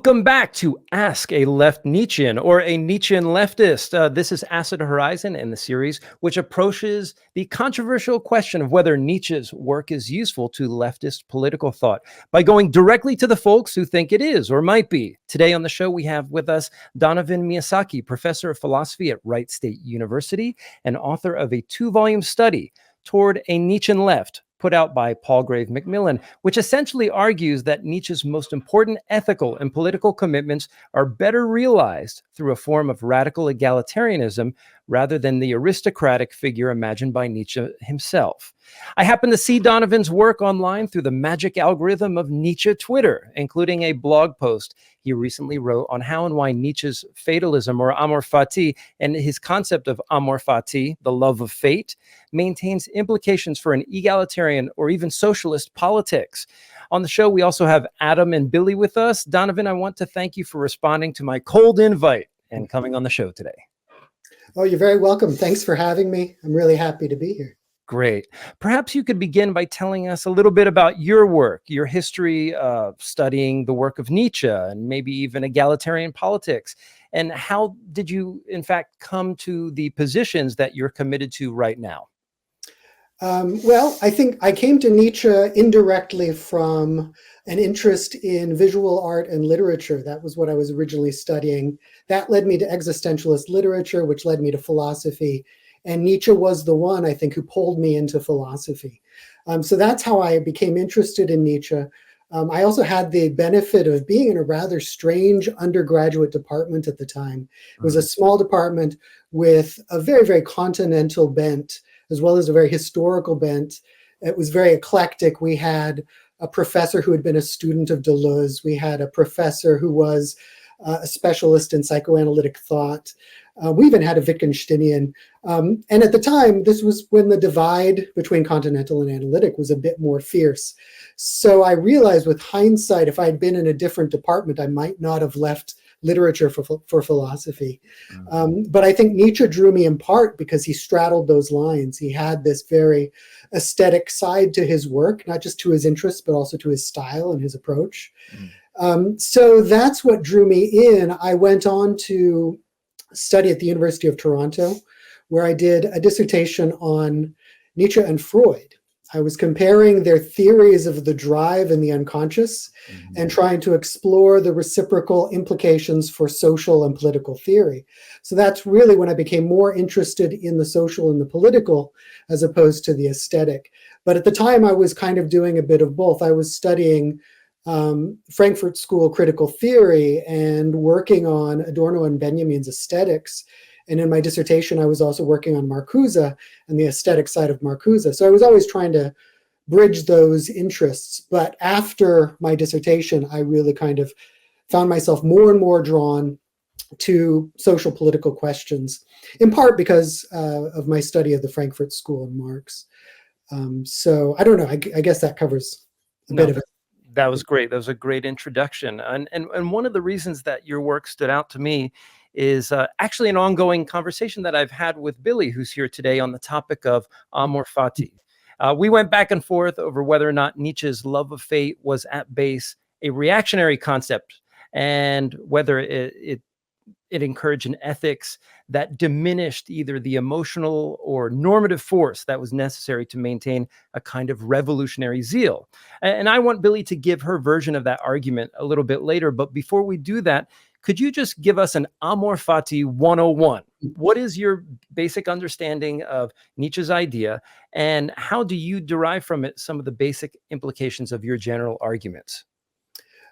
Welcome back to Ask a Left Nietzschean or a Nietzschean Leftist. This is Acid Horizon in the series, which approaches the controversial question of whether Nietzsche's work is useful to leftist political thought by going directly to the folks who think it is or might be. Today on the show, we have with us Donovan Miyasaki, professor of philosophy at Wright State University and author of a 2-volume study, Toward a Nietzschean Left, put out by Palgrave McMillan, which essentially argues that Nietzsche's most important ethical and political commitments are better realized through a form of radical egalitarianism rather than the aristocratic figure imagined by Nietzsche himself. I happen to see Donovan's work online through the magic algorithm of Nietzsche Twitter, including a blog post he recently wrote on how and why Nietzsche's fatalism, or Amor Fati, and his concept of Amor Fati, the love of fate, maintains implications for an egalitarian or even socialist politics. On the show, we also have Adam and Billy with us. Donovan, I want to thank you for responding to my cold invite and coming on the show today. Oh, you're very welcome. Thanks for having me. I'm really happy to be here. Great. Perhaps you could begin by telling us a little bit about your work, your history of studying the work of Nietzsche and maybe even egalitarian politics. And how did you, in fact, come to the positions that you're committed to right now? Well, I think I came to Nietzsche indirectly from an interest in visual art and literature. That was what I was originally studying. That led me to existentialist literature, which led me to philosophy. And Nietzsche was the one, I think, who pulled me into philosophy. So that's how I became interested in Nietzsche. I also had the benefit of being in a rather strange undergraduate department at the time. It was a small department with a very, very continental bent, as well as a very historical bent. It was very eclectic. We had a professor who had been a student of Deleuze. We had a professor who was a specialist in psychoanalytic thought. We even had a Wittgensteinian. And at the time, this was when the divide between continental and analytic was a bit more fierce. So I realized with hindsight, if I had been in a different department, I might not have left literature for philosophy. But I think Nietzsche drew me in part because he straddled those lines. He had this very aesthetic side to his work, not just to his interests, but also to his style and his approach. So that's what drew me in. I went on to study at the University of Toronto, where I did a dissertation on Nietzsche and Freud. I was comparing their theories of the drive and the unconscious and trying to explore the reciprocal implications for social and political theory. So that's really when I became more interested in the social and the political as opposed to the aesthetic. But at the time, I was kind of doing a bit of both. I was studying Frankfurt School critical theory and working on Adorno and Benjamin's aesthetics. And in my dissertation, I was also working on Marcuse and the aesthetic side of Marcuse. So I was always trying to bridge those interests. But after my dissertation, I really kind of found myself more and more drawn to social political questions, in part because of my study of the Frankfurt School and Marx. So I don't know, I guess that covers a bit of it. That was great. That was a great introduction. And one of the reasons that your work stood out to me is actually an ongoing conversation that I've had with Billy, who's here today, on the topic of Amor Fati. We went back and forth over whether or not Nietzsche's love of fate was at base a reactionary concept and whether it encouraged an ethics that diminished either the emotional or normative force that was necessary to maintain a kind of revolutionary zeal. And I want Billy to give her version of that argument a little bit later. But before we do that, could you just give us an Amor Fati 101? What is your basic understanding of Nietzsche's idea, and how do you derive from it some of the basic implications of your general arguments?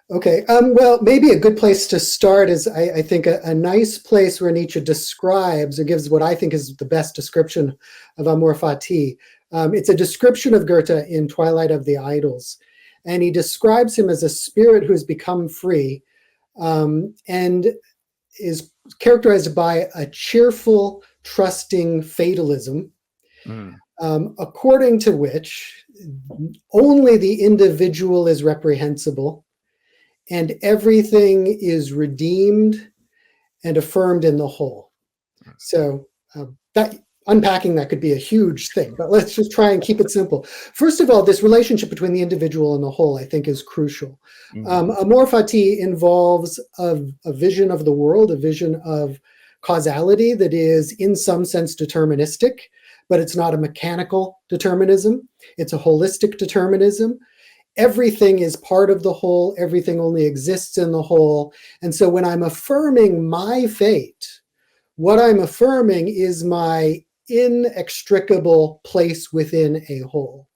Okay, well, maybe a good place to start is, I think, a nice place where Nietzsche describes or gives what I think is the best description of Amor Fati. It's a description of Goethe in Twilight of the Idols. And he describes him as a spirit who has become free and is characterized by a cheerful, trusting fatalism, according to which only the individual is reprehensible, and everything is redeemed and affirmed in the whole. So that unpacking that could be a huge thing, but let's just try and keep it simple. First of all, this relationship between the individual and the whole, I think, is crucial. Amor Fati involves a vision of the world, a vision of causality that is in some sense deterministic, but it's not a mechanical determinism. It's a holistic determinism. Everything is part of the whole. Everything only exists in the whole. And so when I'm affirming my fate, what I'm affirming is my inextricable place within a whole.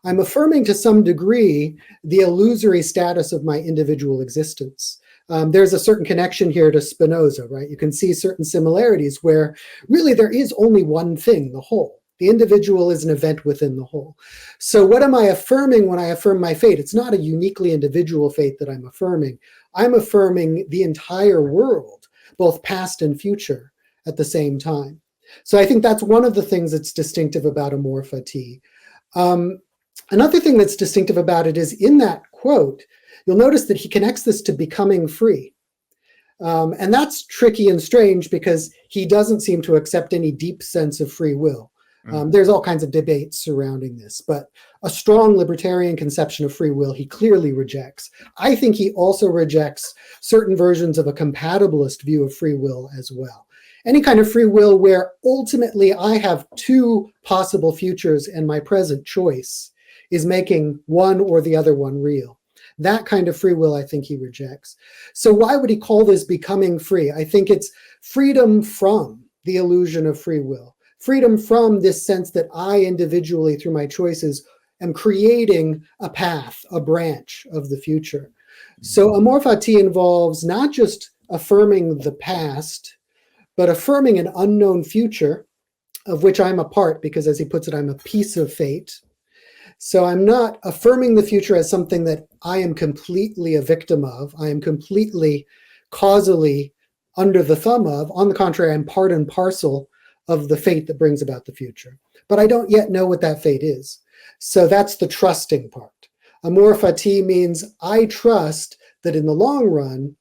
I'm affirming to some degree the illusory status of my individual existence. There's a certain connection here to Spinoza, right? You can see certain similarities where really there is only one thing, the whole. The individual is an event within the whole. So what am I affirming when I affirm my fate? It's not a uniquely individual fate that I'm affirming. I'm affirming the entire world, both past and future, at the same time. So I think that's one of the things that's distinctive about Amor Fati. Another thing that's distinctive about it is in that quote, you'll notice that he connects this to becoming free. And that's tricky and strange because he doesn't seem to accept any deep sense of free will. There's all kinds of debates surrounding this, but a strong libertarian conception of free will he clearly rejects. I think he also rejects certain versions of a compatibilist view of free will as well. Any kind of free will where ultimately I have two possible futures and my present choice is making one or the other one real. That kind of free will I think he rejects. So why would he call this becoming free? I think it's freedom from the illusion of free will. Freedom from this sense that I individually, through my choices, am creating a path, a branch of the future. So Amor Fati involves not just affirming the past, but affirming an unknown future of which I'm a part, because as he puts it, I'm a piece of fate. So I'm not affirming the future as something that I am completely a victim of. I am completely causally under the thumb of. On the contrary, I'm part and parcel of the fate that brings about the future. But I don't yet know what that fate is. So that's the trusting part. Amor Fati means I trust that in the long run,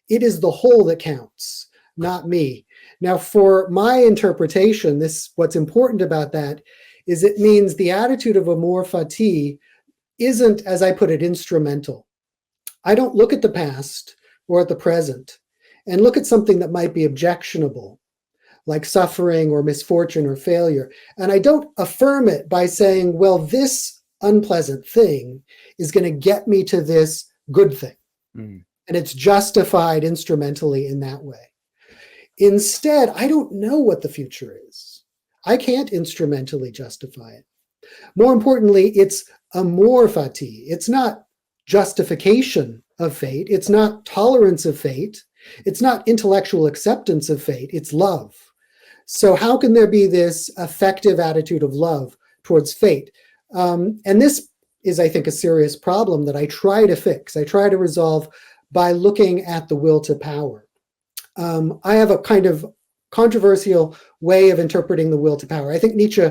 it is the whole that counts, not me. Now, for my interpretation, what's important about that is it means the attitude of Amor Fati isn't, as I put it, instrumental. I don't look at the past or at the present and look at something that might be objectionable, like suffering or misfortune or failure. And I don't affirm it by saying, well, this unpleasant thing is going to get me to this good thing. And it's justified instrumentally in that way. Instead, I don't know what the future is. I can't instrumentally justify it. More importantly, it's Amor Fati. It's not justification of fate. It's not tolerance of fate. It's not intellectual acceptance of fate. It's love. So how can there be this effective attitude of love towards fate? And this is, I think, a serious problem that I try to fix. I try to resolve by looking at the will to power. I have a kind of controversial way of interpreting the will to power. I think Nietzsche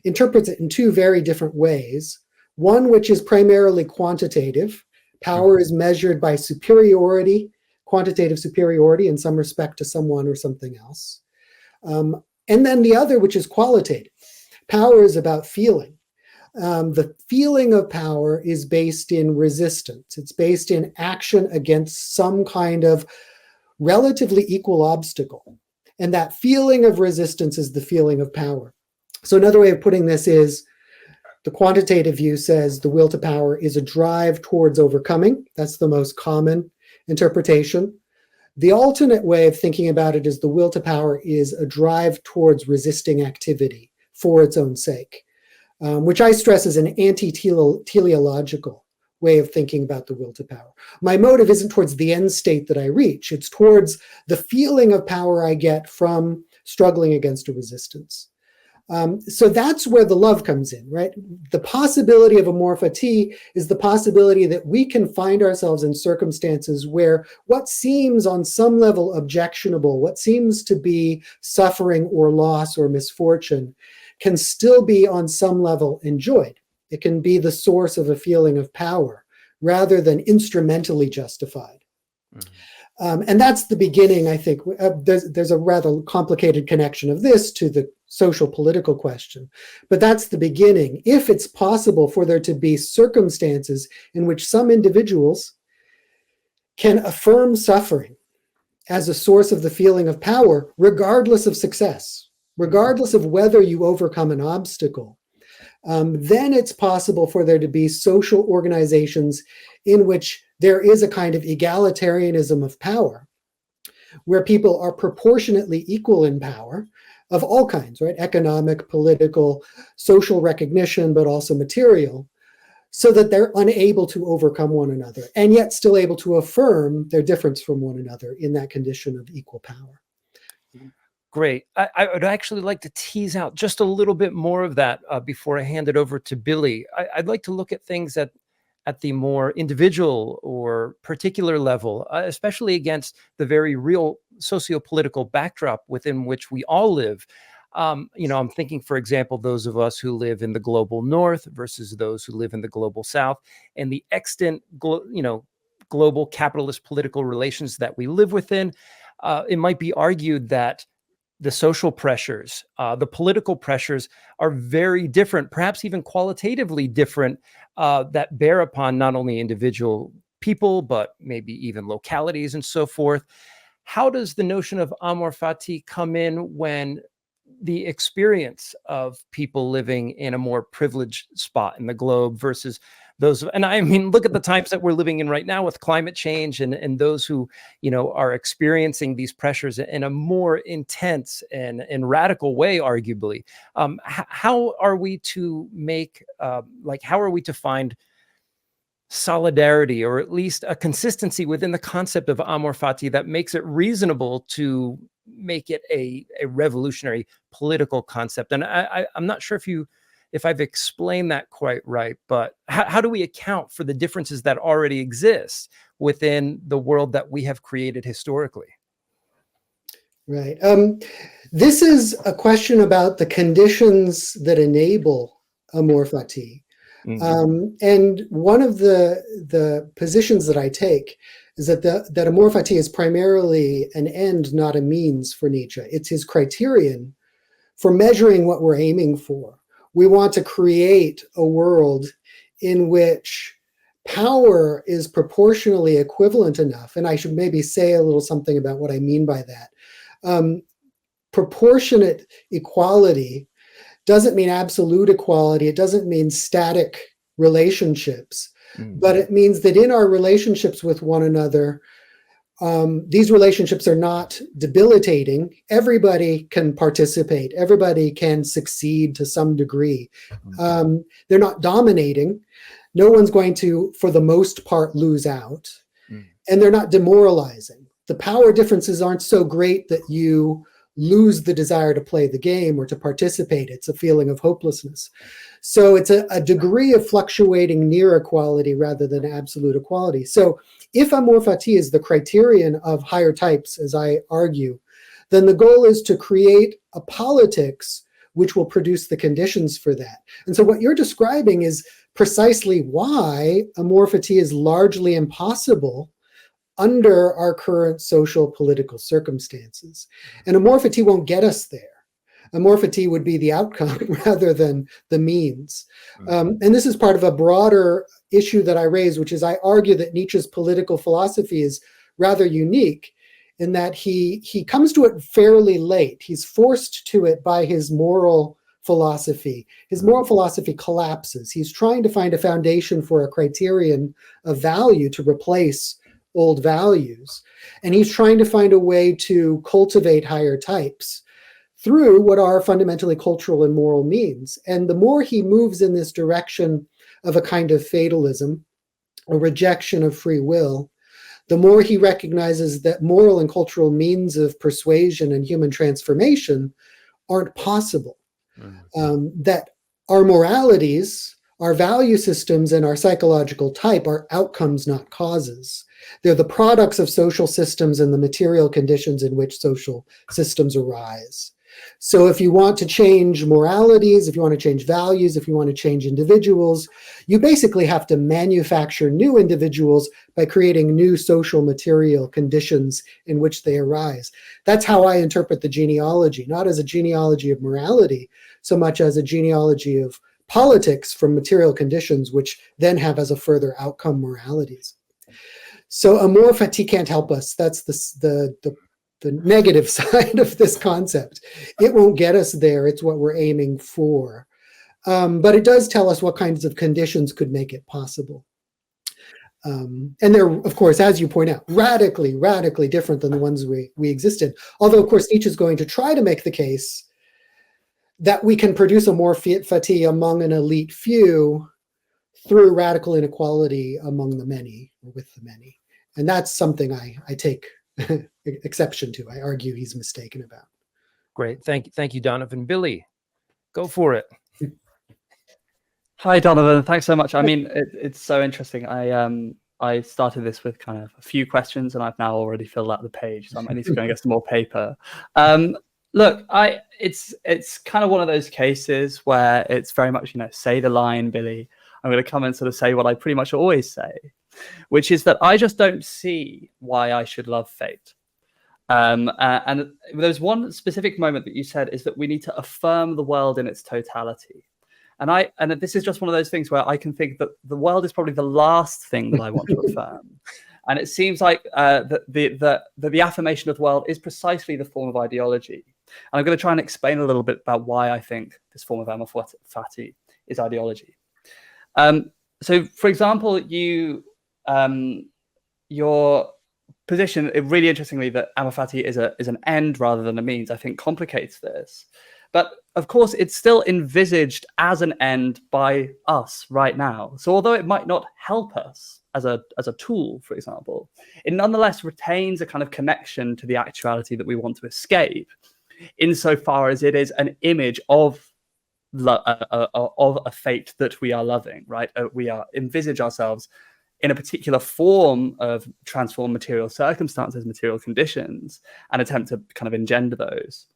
interprets it in two very different ways. One, which is primarily quantitative. Power is measured by superiority, quantitative superiority in some respect to someone or something else. And then the other, which is qualitative. Power is about feeling. The feeling of power is based in resistance. It's based in action against some kind of relatively equal obstacle. And that feeling of resistance is the feeling of power. So another way of putting this is the quantitative view says the will to power is a drive towards overcoming. That's the most common interpretation. The alternate way of thinking about it is the will to power is a drive towards resisting activity for its own sake, which I stress as an anti-teleological way of thinking about the will to power. My motive isn't towards the end state that I reach. It's towards the feeling of power I get from struggling against a resistance. So that's where the love comes in, right? The possibility of Amor Fati is the possibility that we can find ourselves in circumstances where what seems on some level objectionable, what seems to be suffering or loss or misfortune, can still be on some level enjoyed. It can be the source of a feeling of power rather than instrumentally justified. And that's the beginning, I think. There's a rather complicated connection of this to the social political question, but that's the beginning. If it's possible for there to be circumstances in which some individuals can affirm suffering as a source of the feeling of power, regardless of success, regardless of whether you overcome an obstacle, then it's possible for there to be social organizations in which there is a kind of egalitarianism of power, where people are proportionately equal in power of all kinds, right? Economic, political, social recognition, but also material, so that they're unable to overcome one another and yet still able to affirm their difference from one another in that condition of equal power. Great. I would actually like to tease out just a little bit more of that before I hand it over to Billy. I'd like to look at things at the more individual or particular level, especially against the very real socio-political backdrop within which we all live. I'm thinking, for example, those of us who live in the global north versus those who live in the global south, and the extant, global capitalist political relations that we live within. It might be argued that the social pressures, the political pressures are very different, perhaps even qualitatively different, that bear upon not only individual people, but maybe even localities and so forth. How does the notion of Amor Fati come in when the experience of people living in a more privileged spot in the globe versus those, and I mean, look at the times that we're living in right now with climate change and those who, are experiencing these pressures in a more intense and radical way, arguably. How are we to make, how are we to find solidarity, or at least a consistency within the concept of Amor Fati that makes it reasonable to make it a revolutionary political concept? And I'm not sure if I've explained that quite right, but how do we account for the differences that already exist within the world that we have created historically? Right. This is a question about the conditions that enable Amor Fati. Mm-hmm. And one of the positions that I take is that Amor Fati is primarily an end, not a means for Nietzsche. It's his criterion for measuring what we're aiming for. We want to create a world in which power is proportionally equivalent enough. And I should maybe say a little something about what I mean by that. Proportionate equality doesn't mean absolute equality. It doesn't mean static relationships, but it means that in our relationships with one another, these relationships are not debilitating. Everybody can participate. Everybody can succeed to some degree. They're not dominating. No one's going to, for the most part, lose out. And they're not demoralizing. The power differences aren't so great that you lose the desire to play the game or to participate. It's a feeling of hopelessness. So it's a degree of fluctuating near equality rather than absolute equality. So if Amor Fati is the criterion of higher types, as I argue, then the goal is to create a politics which will produce the conditions for that. And so what you're describing is precisely why Amor Fati is largely impossible under our current social political circumstances. And Amor Fati won't get us there. Amor Fati would be the outcome rather than the means. And this is part of a broader issue that I raise, which is I argue that Nietzsche's political philosophy is rather unique in that he comes to it fairly late. He's forced to it by his moral philosophy. His moral philosophy collapses. He's trying to find a foundation for a criterion of value to replace old values. And he's trying to find a way to cultivate higher types through what are fundamentally cultural and moral means. And the more he moves in this direction of a kind of fatalism, a rejection of free will, the more he recognizes that moral and cultural means of persuasion and human transformation aren't possible. That our moralities, our value systems, and our psychological type are outcomes, not causes. They're the products of social systems and the material conditions in which social systems arise. So if you want to change moralities, if you want to change values, if you want to change individuals, you basically have to manufacture new individuals by creating new social material conditions in which they arise. That's how I interpret the genealogy, not as a genealogy of morality, so much as a genealogy of politics from material conditions, which then have as a further outcome moralities. So Amor Fati can't help us. That's the negative side of this concept. It won't get us there. It's what we're aiming for. But it does tell us what kinds of conditions could make it possible. And they're, of course, as you point out, radically, radically different than the ones we exist in. Although, of course, Nietzsche is going to try to make the case that we can produce Amor Fati among an elite few through radical inequality among the many, or with the many. And that's something I take exception to. I argue he's mistaken about. Great. Thank you, Donovan. Billy, go for it. Hi, Donovan. Thanks so much. I mean, it's so interesting. I started this with kind of a few questions, and I've now already filled out the page, so I might need to go and get some more paper. Look, it's kind of one of those cases where it's very much, say the line, Billy. I'm going to come and sort of say what I pretty much always say, which is that I just don't see why I should love fate. And there's one specific moment that you said is that we need to affirm the world in its totality. And this is just one of those things where I can think that the world is probably the last thing that I want to affirm. And it seems like the affirmation of the world is precisely the form of ideology. And I'm going to try and explain a little bit about why I think this form of Amor Fati is ideology. So, for example, your position, really interestingly, that Amor Fati is an end rather than a means, I think complicates this. But of course, it's still envisaged as an end by us right now. So although it might not help us as a tool, for example, it nonetheless retains a kind of connection to the actuality that we want to escape, insofar as it is an image of a fate that we are loving, right? We envisage ourselves in a particular form of transform material circumstances, material conditions, and attempt to kind of engender those.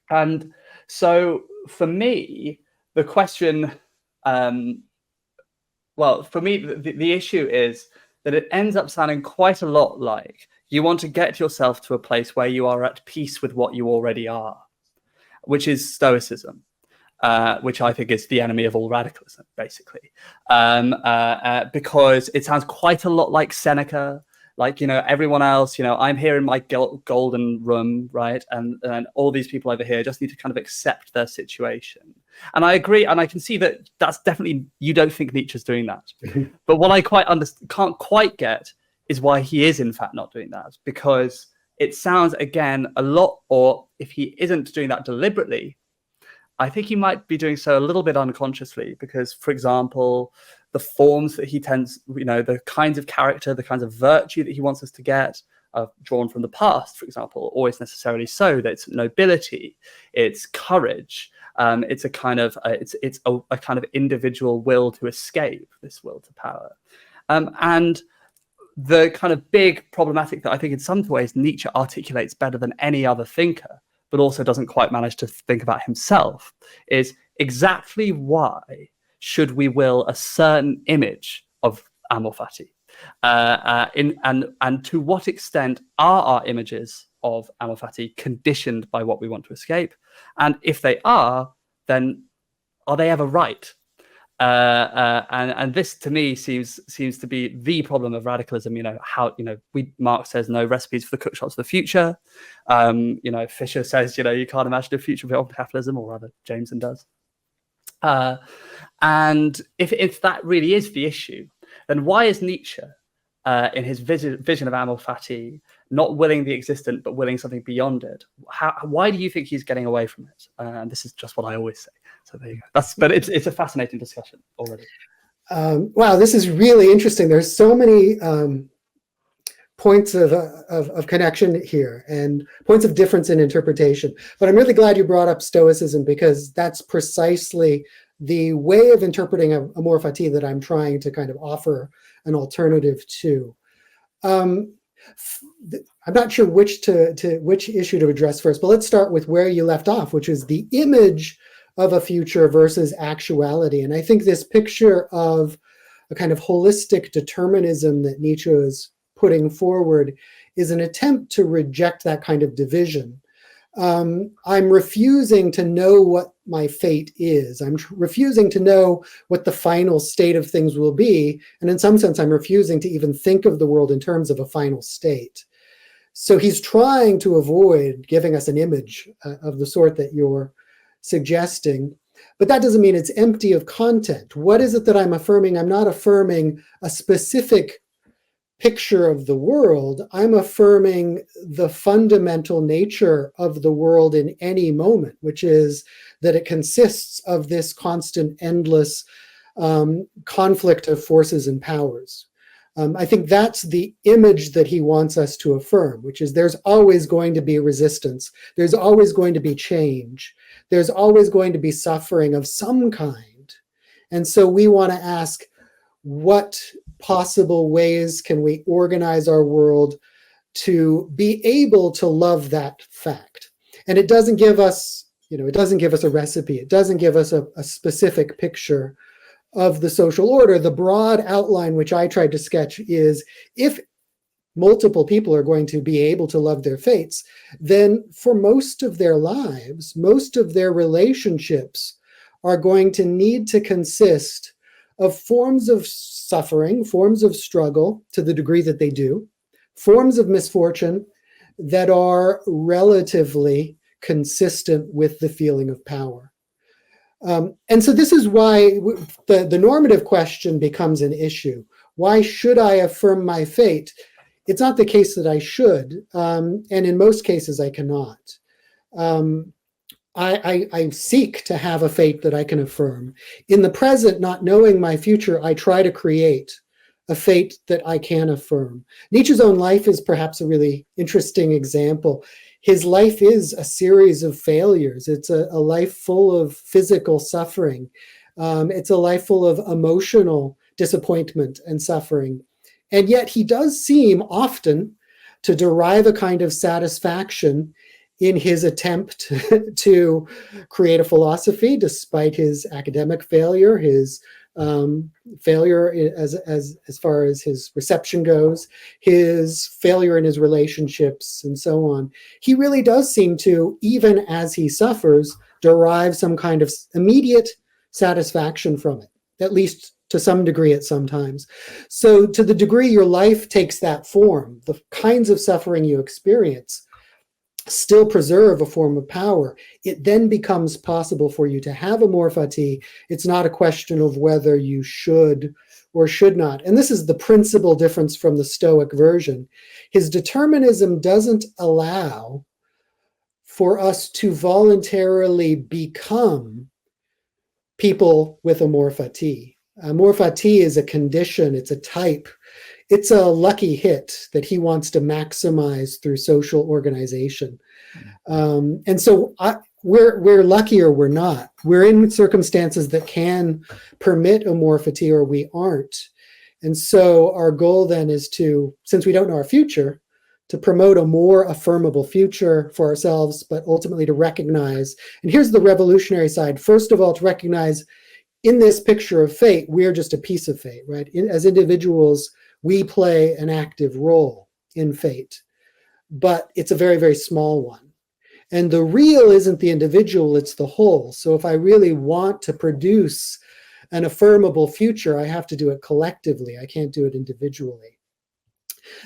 And so for me, the question, the issue is that it ends up sounding quite a lot like you want to get yourself to a place where you are at peace with what you already are, which is Stoicism. Which I think is the enemy of all radicalism, basically, because it sounds quite a lot like Seneca, like, everyone else, I'm here in my golden room, right? And all these people over here just need to kind of accept their situation. And I agree, and I can see that that's definitely, you don't think Nietzsche's doing that. But what I can't quite get is why he is in fact not doing that, because it sounds, again, a lot, or if he isn't doing that deliberately, I think he might be doing so a little bit unconsciously, because, for example, the forms that he tends, the kinds of character, the kinds of virtue that he wants us to get are drawn from the past, for example, always necessarily so. That it's nobility, it's courage, it's a kind of a kind of individual will to escape, this will to power, and the kind of big problematic that I think in some ways Nietzsche articulates better than any other thinker, but also doesn't quite manage to think about himself, is exactly why should we will a certain image of Amor Fati? And to what extent are our images of Amor Fati conditioned by what we want to escape? And if they are, then are they ever right? And this to me seems to be the problem of radicalism. Marx says no recipes for the cookshops of the future. Fisher says you can't imagine a future without capitalism, or rather Jameson does. And if that really is the issue, then why is Nietzsche in his vision of Amor Fati not willing the existent but willing something beyond it? Why do you think he's getting away from it? And this is just what I always say. So there you go. But it's a fascinating discussion already. Wow, this is really interesting. There's so many points of connection here and points of difference in interpretation. But I'm really glad you brought up Stoicism, because that's precisely the way of interpreting Amor Fati that I'm trying to kind of offer an alternative to. I'm not sure which issue to address first, but let's start with where you left off, which is the image of a future versus actuality. And I think this picture of a kind of holistic determinism that Nietzsche is putting forward is an attempt to reject that kind of division. I'm refusing to know what my fate is. I'm refusing to know what the final state of things will be. And in some sense, I'm refusing to even think of the world in terms of a final state. So he's trying to avoid giving us an image of the sort that you're suggesting. But that doesn't mean it's empty of content. What is it that I'm affirming? I'm not affirming a specific picture of the world. I'm affirming the fundamental nature of the world in any moment, which is that it consists of this constant, endless conflict of forces and powers. I think that's the image that he wants us to affirm, which is there's always going to be resistance. There's always going to be change. There's always going to be suffering of some kind. And so we want to ask, what possible ways can we organize our world to be able to love that fact? And it doesn't give us, it doesn't give us a recipe. It doesn't give us a specific picture of the social order. The broad outline, which I tried to sketch, is if multiple people are going to be able to love their fates, then for most of their lives, most of their relationships are going to need to consist of forms of suffering, forms of struggle to the degree that they do, forms of misfortune that are relatively consistent with the feeling of power. And so this is why the normative question becomes an issue. Why should I affirm my fate? It's not the case that I should, and in most cases I cannot. I seek to have a fate that I can affirm. In the present, not knowing my future, I try to create a fate that I can affirm. Nietzsche's own life is perhaps a really interesting example. His life is a series of failures. It's a life full of physical suffering. It's a life full of emotional disappointment and suffering. And yet he does seem often to derive a kind of satisfaction in his attempt to create a philosophy, despite his academic failure, his failure as far as his reception goes, his failure in his relationships, and so on. He really does seem to, even as he suffers, derive some kind of immediate satisfaction from it, at least to some degree at some times. So to the degree your life takes that form, the kinds of suffering you experience still preserve a form of power, it then becomes possible for you to have Amor Fati. It's not a question of whether you should or should not. And this is the principal difference from the Stoic version. His determinism doesn't allow for us to voluntarily become people with Amor Fati. Amor Fati is a condition, it's a type. It's a lucky hit that he wants to maximize through social organization. And so we're lucky or we're not. We're in circumstances that can permit Amor Fati or we aren't. And so our goal then is to, since we don't know our future, to promote a more affirmable future for ourselves, but ultimately to recognize, and here's the revolutionary side, first of all, to recognize in this picture of fate, we're just a piece of fate, right? As individuals, we play an active role in fate, but it's a very, very small one. And the real isn't the individual, it's the whole. So if I really want to produce an affirmable future, I have to do it collectively. I can't do it individually.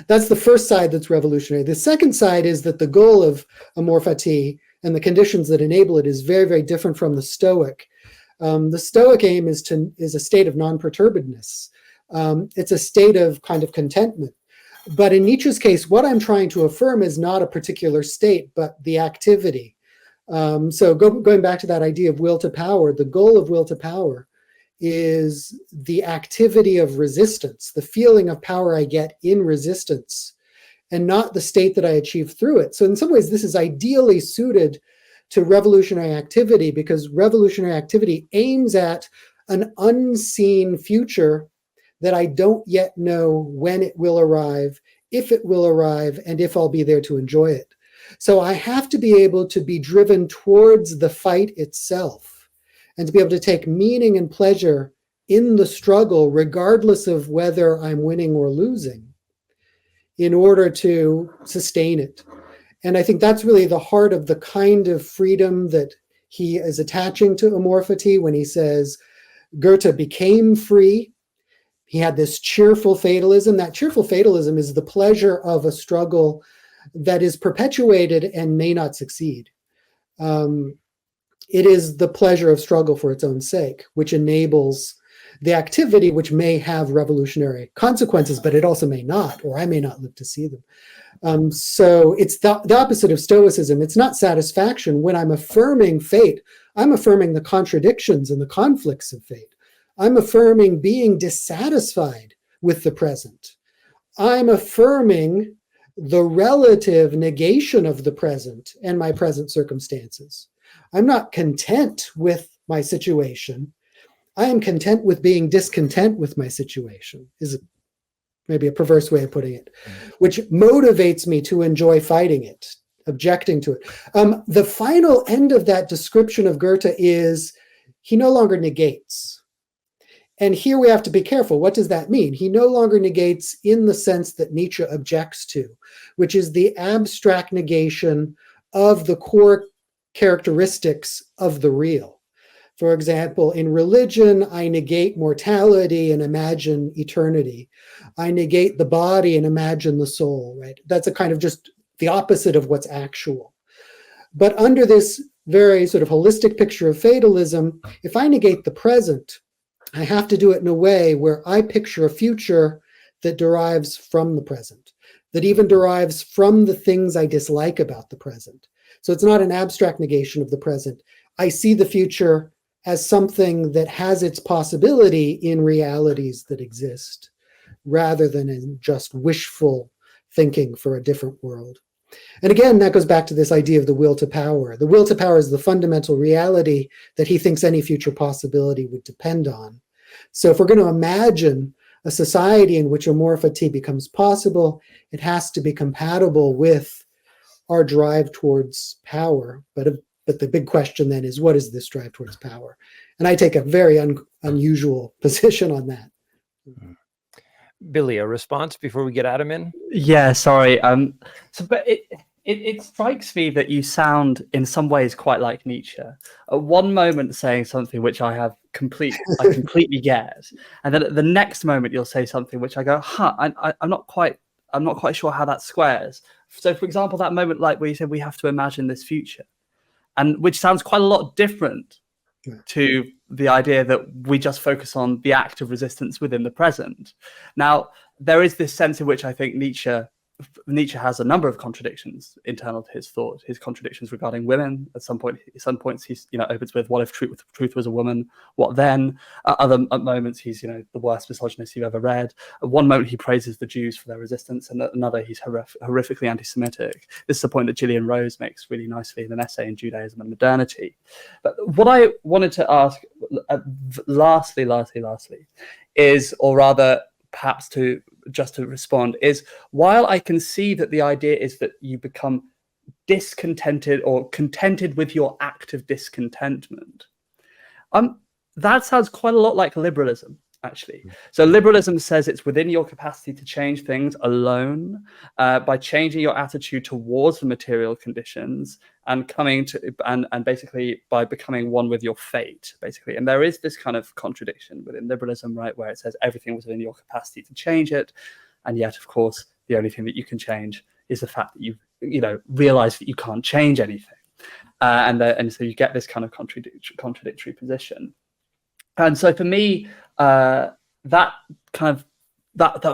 That's the first side that's revolutionary. The second side is that the goal of Amor Fati and the conditions that enable it is very, very different from the Stoic. The Stoic aim is a state of non-perturbedness. It's a state of kind of contentment. But in Nietzsche's case, what I'm trying to affirm is not a particular state, but the activity. So going back to that idea of will to power, the goal of will to power is the activity of resistance, the feeling of power I get in resistance, and not the state that I achieve through it. So in some ways, this is ideally suited to revolutionary activity, because revolutionary activity aims at an unseen future that I don't yet know when it will arrive, if it will arrive, and if I'll be there to enjoy it. So I have to be able to be driven towards the fight itself and to be able to take meaning and pleasure in the struggle, regardless of whether I'm winning or losing, in order to sustain it. And I think that's really the heart of the kind of freedom that he is attaching to Amor Fati when he says Goethe became free. He had this cheerful fatalism. That cheerful fatalism is the pleasure of a struggle that is perpetuated and may not succeed. It is the pleasure of struggle for its own sake, which enables the activity which may have revolutionary consequences, but it also may not, or I may not live to see them. So it's the opposite of Stoicism. It's not satisfaction. When I'm affirming fate, I'm affirming the contradictions and the conflicts of fate. I'm affirming being dissatisfied with the present. I'm affirming the relative negation of the present and my present circumstances. I'm not content with my situation. I am content with being discontent with my situation, is maybe a perverse way of putting it, which motivates me to enjoy fighting it, objecting to it. The final end of that description of Goethe is he no longer negates. And here we have to be careful. What does that mean? He no longer negates in the sense that Nietzsche objects to, which is the abstract negation of the core characteristics of the real. For example, in religion, I negate mortality and imagine eternity. I negate the body and imagine the soul, right? That's a kind of just the opposite of what's actual. But under this very sort of holistic picture of fatalism, if I negate the present, I have to do it in a way where I picture a future that derives from the present, that even derives from the things I dislike about the present. So it's not an abstract negation of the present. I see the future as something that has its possibility in realities that exist, rather than in just wishful thinking for a different world. And again, that goes back to this idea of the will to power. The will to power is the fundamental reality that he thinks any future possibility would depend on. So if we're going to imagine a society in which Amor Fati becomes possible, it has to be compatible with our drive towards power. But the big question then is, what is this drive towards power? And I take a very unusual position on that. Billy, a response before we get Adam in? Yeah, sorry. But it strikes me that you sound in some ways quite like Nietzsche. At one moment saying something which I completely get, and then at the next moment you'll say something which I go, I'm not quite sure how that squares. So, for example, that moment like where you said we have to imagine this future, and which sounds quite a lot different to the idea that we just focus on the act of resistance within the present. Now, there is this sense in which I think Nietzsche has a number of contradictions internal to his thought. His contradictions regarding women. At some points, he's opens with, "What if truth was a woman? What then?" Other moments, he's the worst misogynist you've ever read. At one moment, he praises the Jews for their resistance, and at another, he's horrifically anti-Semitic. This is the point that Gillian Rose makes really nicely in an essay in Judaism and Modernity. But what I wanted to ask, lastly, is, or rather, perhaps to respond, is while I can see that the idea is that you become discontented or contented with your act of discontentment, that sounds quite a lot like liberalism, actually. So liberalism says it's within your capacity to change things alone by changing your attitude towards the material conditions and basically by becoming one with your fate, basically. And there is this kind of contradiction within liberalism, right, where it says everything was within your capacity to change it, and yet, of course, the only thing that you can change is the fact that you realize that you can't change anything, and so you get this kind of contradictory position. And so for me, that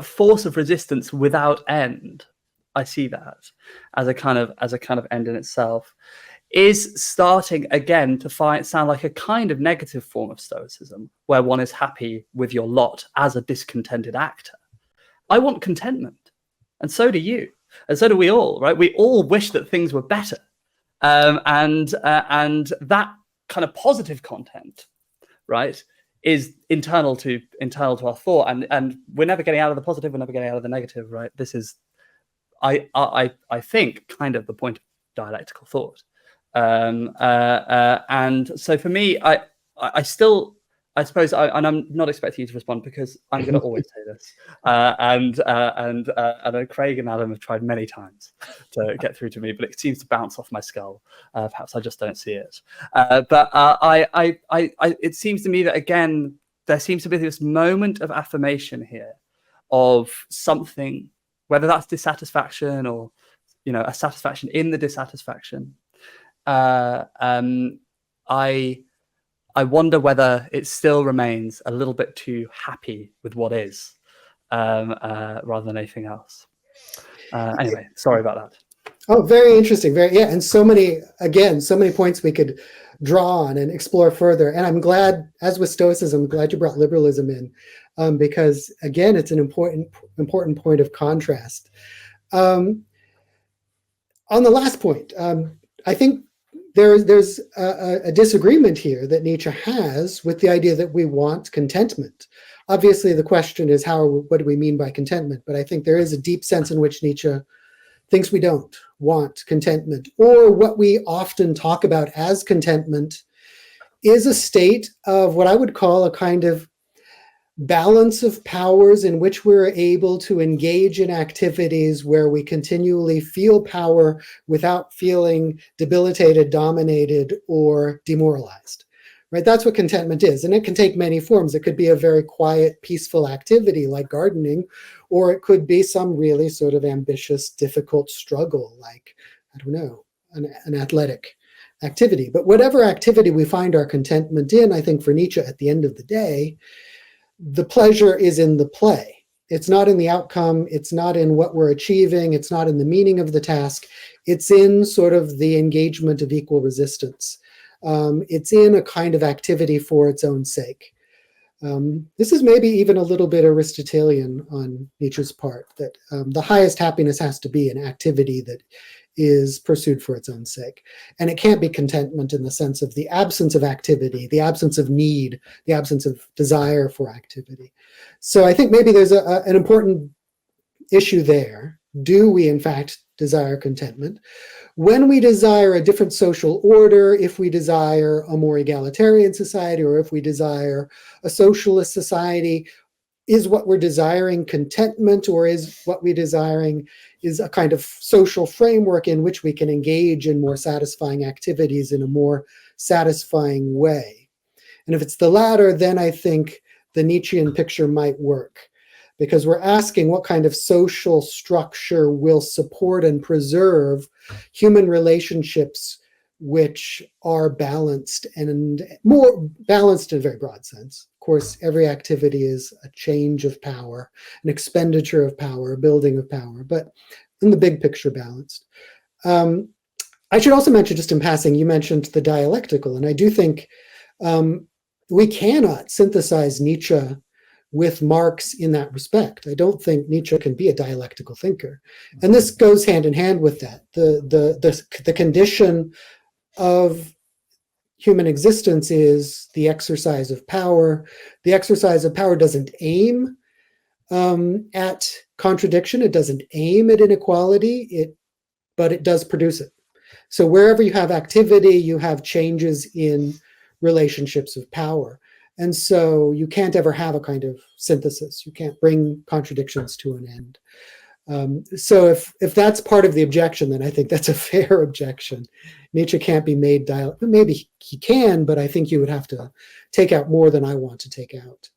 force of resistance without end, I see that as a kind of end in itself, is starting again to sound like a kind of negative form of Stoicism, where one is happy with your lot as a discontented actor. I want contentment, and so do you, and so do we all, right? We all wish that things were better, and that kind of positive content, right, is internal to our thought, and we're never getting out of the positive, we're never getting out of the negative, right? This is I think, kind of the point of dialectical thought. And so for me, I still, I suppose, and I'm not expecting you to respond because I'm going to always say this. And I know Craig and Adam have tried many times to get through to me, but it seems to bounce off my skull. Perhaps I just don't see it. But it seems to me that, again, there seems to be this moment of affirmation here of something, whether that's dissatisfaction or, a satisfaction in the dissatisfaction. I wonder whether it still remains a little bit too happy with what is, rather than anything else. Anyway, sorry about that. Oh, very interesting. And so many points we could draw on and explore further. And I'm glad, as with Stoicism, I'm glad you brought liberalism in, because again, it's an important point of contrast. On the last point, I think there's a disagreement here that Nietzsche has with the idea that we want contentment. Obviously, the question is what do we mean by contentment? But I think there is a deep sense in which Nietzsche thinks we don't want contentment, or what we often talk about as contentment is a state of what I would call a kind of balance of powers in which we're able to engage in activities where we continually feel power without feeling debilitated, dominated, or demoralized. Right? That's what contentment is. And it can take many forms. It could be a very quiet, peaceful activity like gardening, or it could be some really sort of ambitious, difficult struggle like, I don't know, an athletic activity. But whatever activity we find our contentment in, I think for Nietzsche at the end of the day, the pleasure is in the play. It's not in the outcome. It's not in what we're achieving. It's not in the meaning of the task. It's in sort of the engagement of equal resistance. It's in a kind of activity for its own sake. This is maybe even a little bit Aristotelian on Nietzsche's part, that the highest happiness has to be an activity that is pursued for its own sake. And it can't be contentment in the sense of the absence of activity, the absence of need, the absence of desire for activity. So I think maybe there's an important issue there. Do we, in fact, desire contentment? When we desire a different social order, if we desire a more egalitarian society, or if we desire a socialist society, is what we're desiring contentment, or is what we're desiring is a kind of social framework in which we can engage in more satisfying activities in a more satisfying way? And if it's the latter, then I think the Nietzschean picture might work, because we're asking what kind of social structure will support and preserve human relationships which are balanced, and more balanced in a very broad sense. Of course, every activity is a change of power, an expenditure of power, a building of power, but in the big picture, balanced. I should also mention, just in passing, you mentioned the dialectical, and I do think we cannot synthesize Nietzsche with Marx in that respect. I don't think Nietzsche can be a dialectical thinker. And this goes hand in hand with that. The condition of human existence is the exercise of power. The exercise of power doesn't aim at contradiction. It doesn't aim at inequality, but it does produce it. So wherever you have activity, you have changes in relationships of power. And so you can't ever have a kind of synthesis. You can't bring contradictions to an end. So if that's part of the objection, then I think that's a fair objection. Nietzsche can't be made maybe he can, but I think you would have to take out more than I want to take out.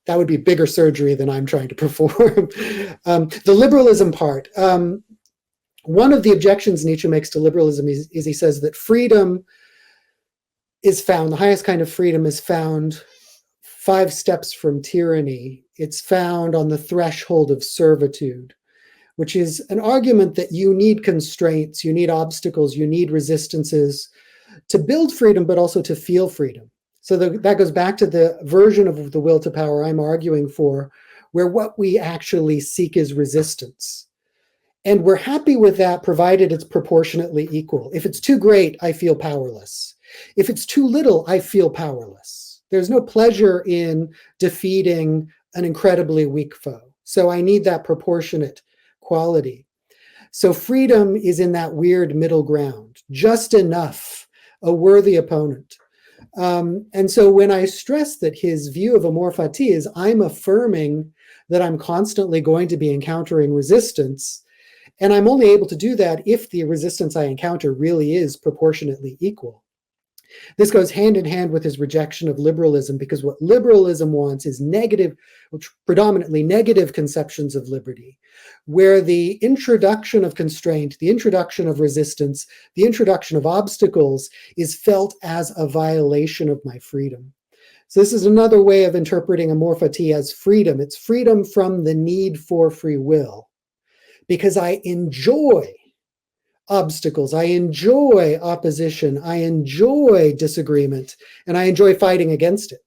That would be bigger surgery than I'm trying to perform. The liberalism part. One of the objections Nietzsche makes to liberalism is he says that freedom is found, the highest kind of freedom is found 5 steps from tyranny. It's found on the threshold of servitude, which is an argument that you need constraints, you need obstacles, you need resistances to build freedom, but also to feel freedom. So that goes back to the version of the will to power I'm arguing for, where what we actually seek is resistance. And we're happy with that, provided it's proportionately equal. If it's too great, I feel powerless. If it's too little, I feel powerless. There's no pleasure in defeating an incredibly weak foe. So I need that proportionate quality. So freedom is in that weird middle ground, just enough, a worthy opponent. And so when I stress that his view of Amor Fati is I'm affirming that I'm constantly going to be encountering resistance, and I'm only able to do that if the resistance I encounter really is proportionately equal. This goes hand in hand with his rejection of liberalism, because what liberalism wants is negative, predominantly negative conceptions of liberty, where the introduction of constraint, the introduction of resistance, the introduction of obstacles is felt as a violation of my freedom. So this is another way of interpreting Amor Fati as freedom. It's freedom from the need for free will, because I enjoy obstacles, I enjoy opposition, I enjoy disagreement, and I enjoy fighting against it.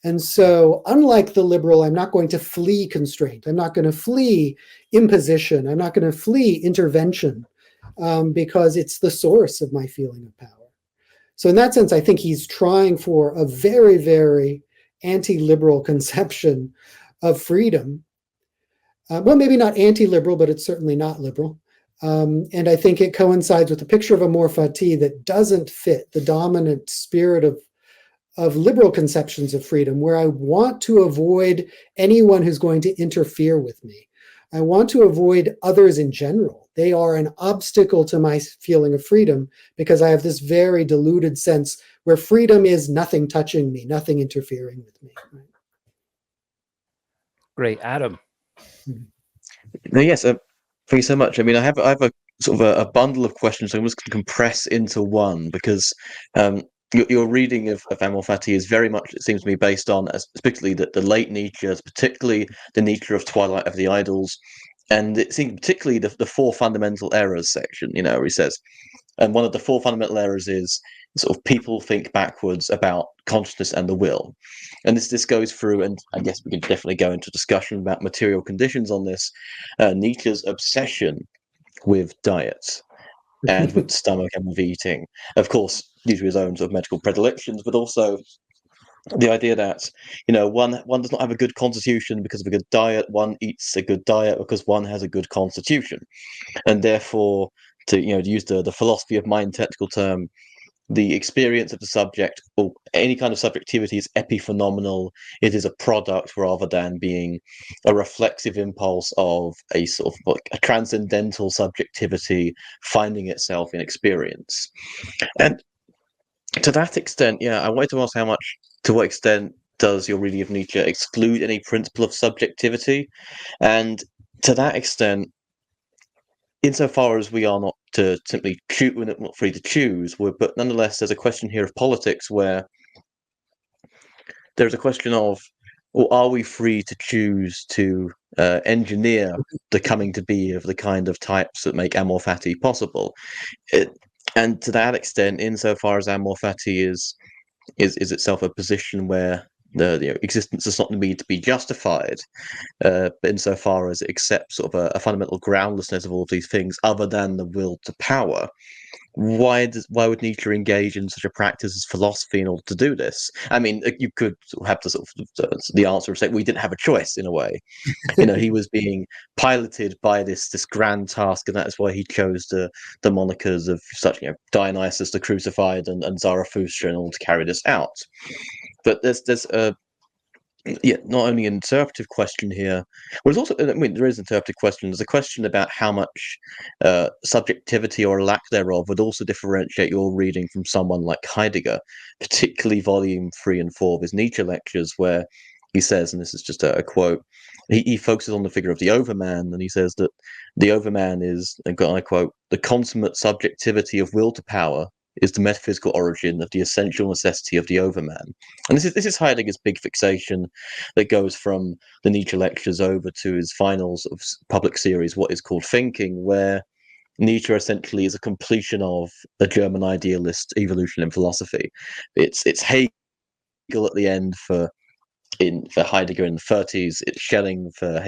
And so, unlike the liberal, I'm not going to flee constraint. I'm not going to flee imposition. I'm not going to flee intervention, because it's the source of my feeling of power. So in that sense, I think he's trying for a very, very anti-liberal conception of freedom. Well, maybe not anti-liberal, but it's certainly not liberal. And I think it coincides with the picture of Amor Fati that doesn't fit the dominant spirit of liberal conceptions of freedom, where I want to avoid anyone who's going to interfere with me. I want to avoid others in general. They are an obstacle to my feeling of freedom, because I have this very diluted sense where freedom is nothing touching me, nothing interfering with me. Right? Great. Adam. No, yes, thank you so much. I mean, I have a sort of a bundle of questions I'm just going to compress into one, because your reading of Amor Fati is very much, it seems to me, based on, particularly the late Nietzsche, particularly the Nietzsche of Twilight of the Idols, and it seems particularly the four fundamental errors section, where he says, and one of the four fundamental errors is sort of people think backwards about consciousness and the will. And this goes through, and I guess we can definitely go into discussion about material conditions on this, Nietzsche's obsession with diet and with stomach and with eating. Of course, these are his own sort of medical predilections, but also the idea that, one does not have a good constitution because of a good diet. One eats a good diet because one has a good constitution. And therefore, to use the philosophy of mind technical term, the experience of the subject, or any kind of subjectivity, is epiphenomenal. It is a product rather than being a reflexive impulse of a sort of like a transcendental subjectivity finding itself in experience. And to that extent, I wanted to ask to what extent does your reading of Nietzsche exclude any principle of subjectivity? And to that extent, insofar as we are not to simply choose, we're not free to choose, but nonetheless, there's a question here of politics where there's a question of, well, are we free to choose to engineer the coming to be of the kind of types that make Amor Fati possible? And to that extent, insofar as Amor Fati is itself a position where the existence does not need to be justified, but insofar as it accepts sort of a fundamental groundlessness of all of these things other than the will to power, why would Nietzsche engage in such a practice as philosophy in order to do this? I mean, you could have the sort of the answer of say, we didn't have a choice in a way. He was being piloted by this grand task, and that's why he chose the monikers of such Dionysus the Crucified and Zarathustra in order to carry this out. But there's not only an interpretive question here. Well, there's also, there is an interpretive question. There's a question about how much subjectivity or lack thereof would also differentiate your reading from someone like Heidegger, particularly volume 3 and 4 of his Nietzsche lectures, where he says, and this is just a quote, he focuses on the figure of the overman, and he says that the overman is, and I quote, the consummate subjectivity of will to power is the metaphysical origin of the essential necessity of the overman. And this is Heidegger's big fixation that goes from the Nietzsche lectures over to his final sort of public series, What is Called Thinking, where Nietzsche essentially is a completion of the German idealist evolution in philosophy. It's Hegel at the end for Heidegger in the 30s, it's Schelling for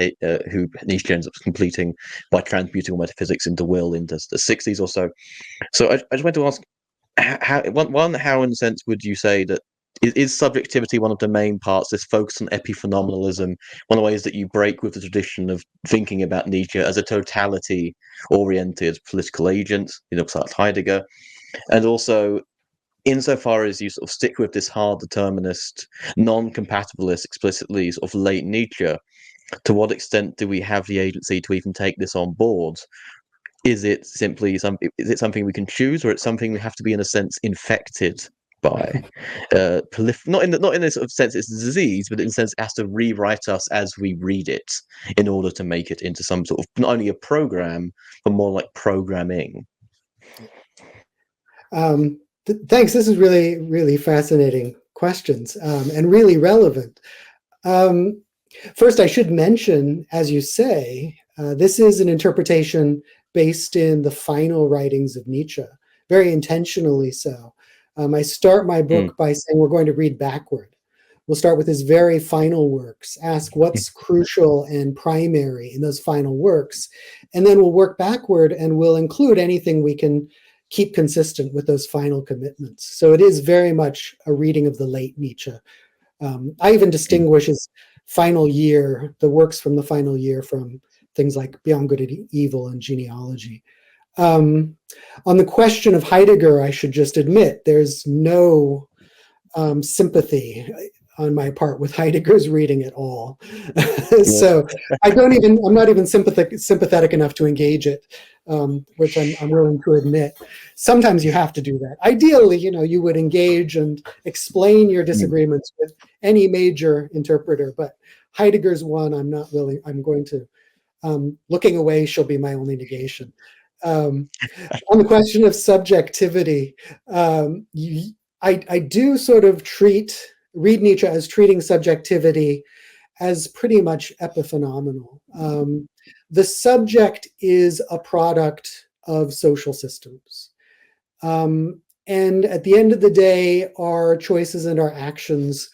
who Nietzsche ends up completing by transmuting all metaphysics into will into the 60s or so. So I just want to ask, how in a sense would you say that is subjectivity one of the main parts, this focus on epiphenomenalism, one of the ways that you break with the tradition of thinking about Nietzsche as a totality-oriented political agent, like Heidegger, and also insofar as you sort of stick with this hard determinist, non-compatibilist, explicitly sort of late Nietzsche, to what extent do we have the agency to even take this on board? Is it simply something we can choose, or it's something we have to be, in a sense, infected by? Not in the sort of sense it's a disease, but in the sense it has to rewrite us as we read it in order to make it into some sort of, not only a program, but more like programming. Thanks. This is really, really fascinating questions and really relevant. First, I should mention, as you say, this is an interpretation based in the final writings of Nietzsche, very intentionally so. I start my book by saying we're going to read backward. We'll start with his very final works, ask what's crucial and primary in those final works, and then we'll work backward and we'll include anything we can keep consistent with those final commitments. So it is very much a reading of the late Nietzsche. I even distinguish his final year, the works from the final year, from things like Beyond Good and Evil and Genealogy. On the question of Heidegger, I should just admit there's no sympathy on my part with Heidegger's reading at all. So I'm not even sympathetic enough to engage it, which I'm willing to admit. Sometimes you have to do that. Ideally, you would engage and explain your disagreements with any major interpreter, but Heidegger's one, I'm not willing. I'm going to, looking away shall be my only negation. On the question of subjectivity, I do sort of read Nietzsche as treating subjectivity as pretty much epiphenomenal. The subject is a product of social systems. And at the end of the day, our choices and our actions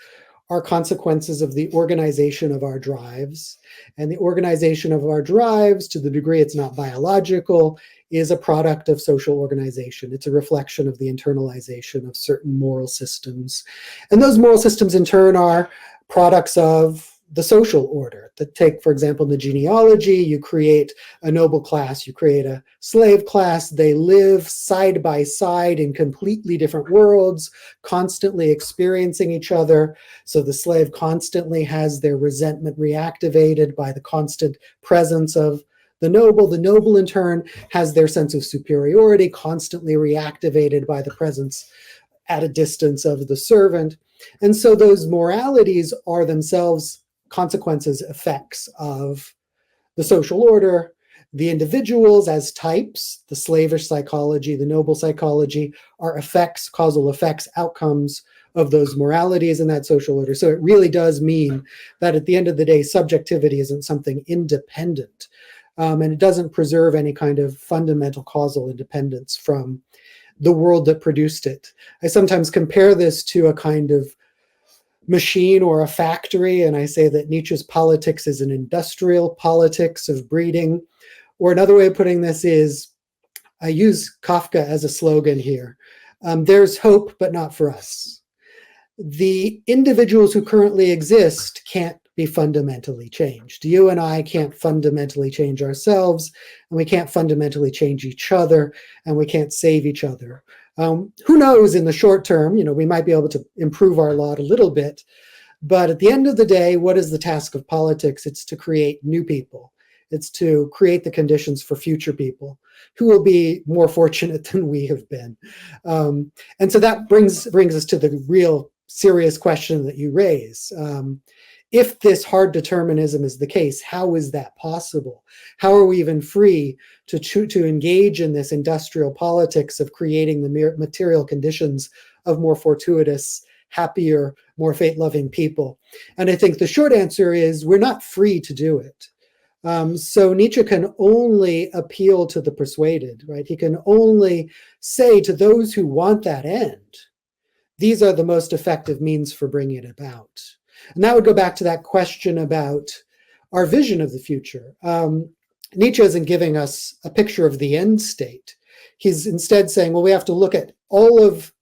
are consequences of the organization of our drives. And the organization of our drives, to the degree it's not biological, is a product of social organization. It's a reflection of the internalization of certain moral systems. And those moral systems, in turn, are products of the social order. Take, for example, the genealogy, you create a noble class, you create a slave class, they live side by side in completely different worlds, constantly experiencing each other. So the slave constantly has their resentment reactivated by the constant presence of the noble in turn has their sense of superiority constantly reactivated by the presence at a distance of the servant. And so those moralities are themselves consequences, effects of the social order. The individuals as types, the slavish psychology, the noble psychology, are effects, causal effects, outcomes of those moralities in that social order. So it really does mean that at the end of the day, subjectivity isn't something independent. And it doesn't preserve any kind of fundamental causal independence from the world that produced it. I sometimes compare this to a kind of machine or a factory, and I say that Nietzsche's politics is an industrial politics of breeding. Or another way of putting this is, I use Kafka as a slogan here. There's hope, but not for us. The individuals who currently exist can't be fundamentally changed. You and I can't fundamentally change ourselves, and we can't fundamentally change each other, and we can't save each other. Who knows, in the short term, we might be able to improve our lot a little bit, but at the end of the day, what is the task of politics? It's to create new people. It's to create the conditions for future people who will be more fortunate than we have been. And so that brings us to the real serious question that you raise. If this hard determinism is the case, how is that possible? How are we even free to engage in this industrial politics of creating the material conditions of more fortuitous, happier, more fate-loving people? And I think the short answer is we're not free to do it. So Nietzsche can only appeal to the persuaded, right? He can only say to those who want that end, these are the most effective means for bringing it about. And that would go back to that question about our vision of the future. Nietzsche isn't giving us a picture of the end state. He's instead saying, well, we have to look at all of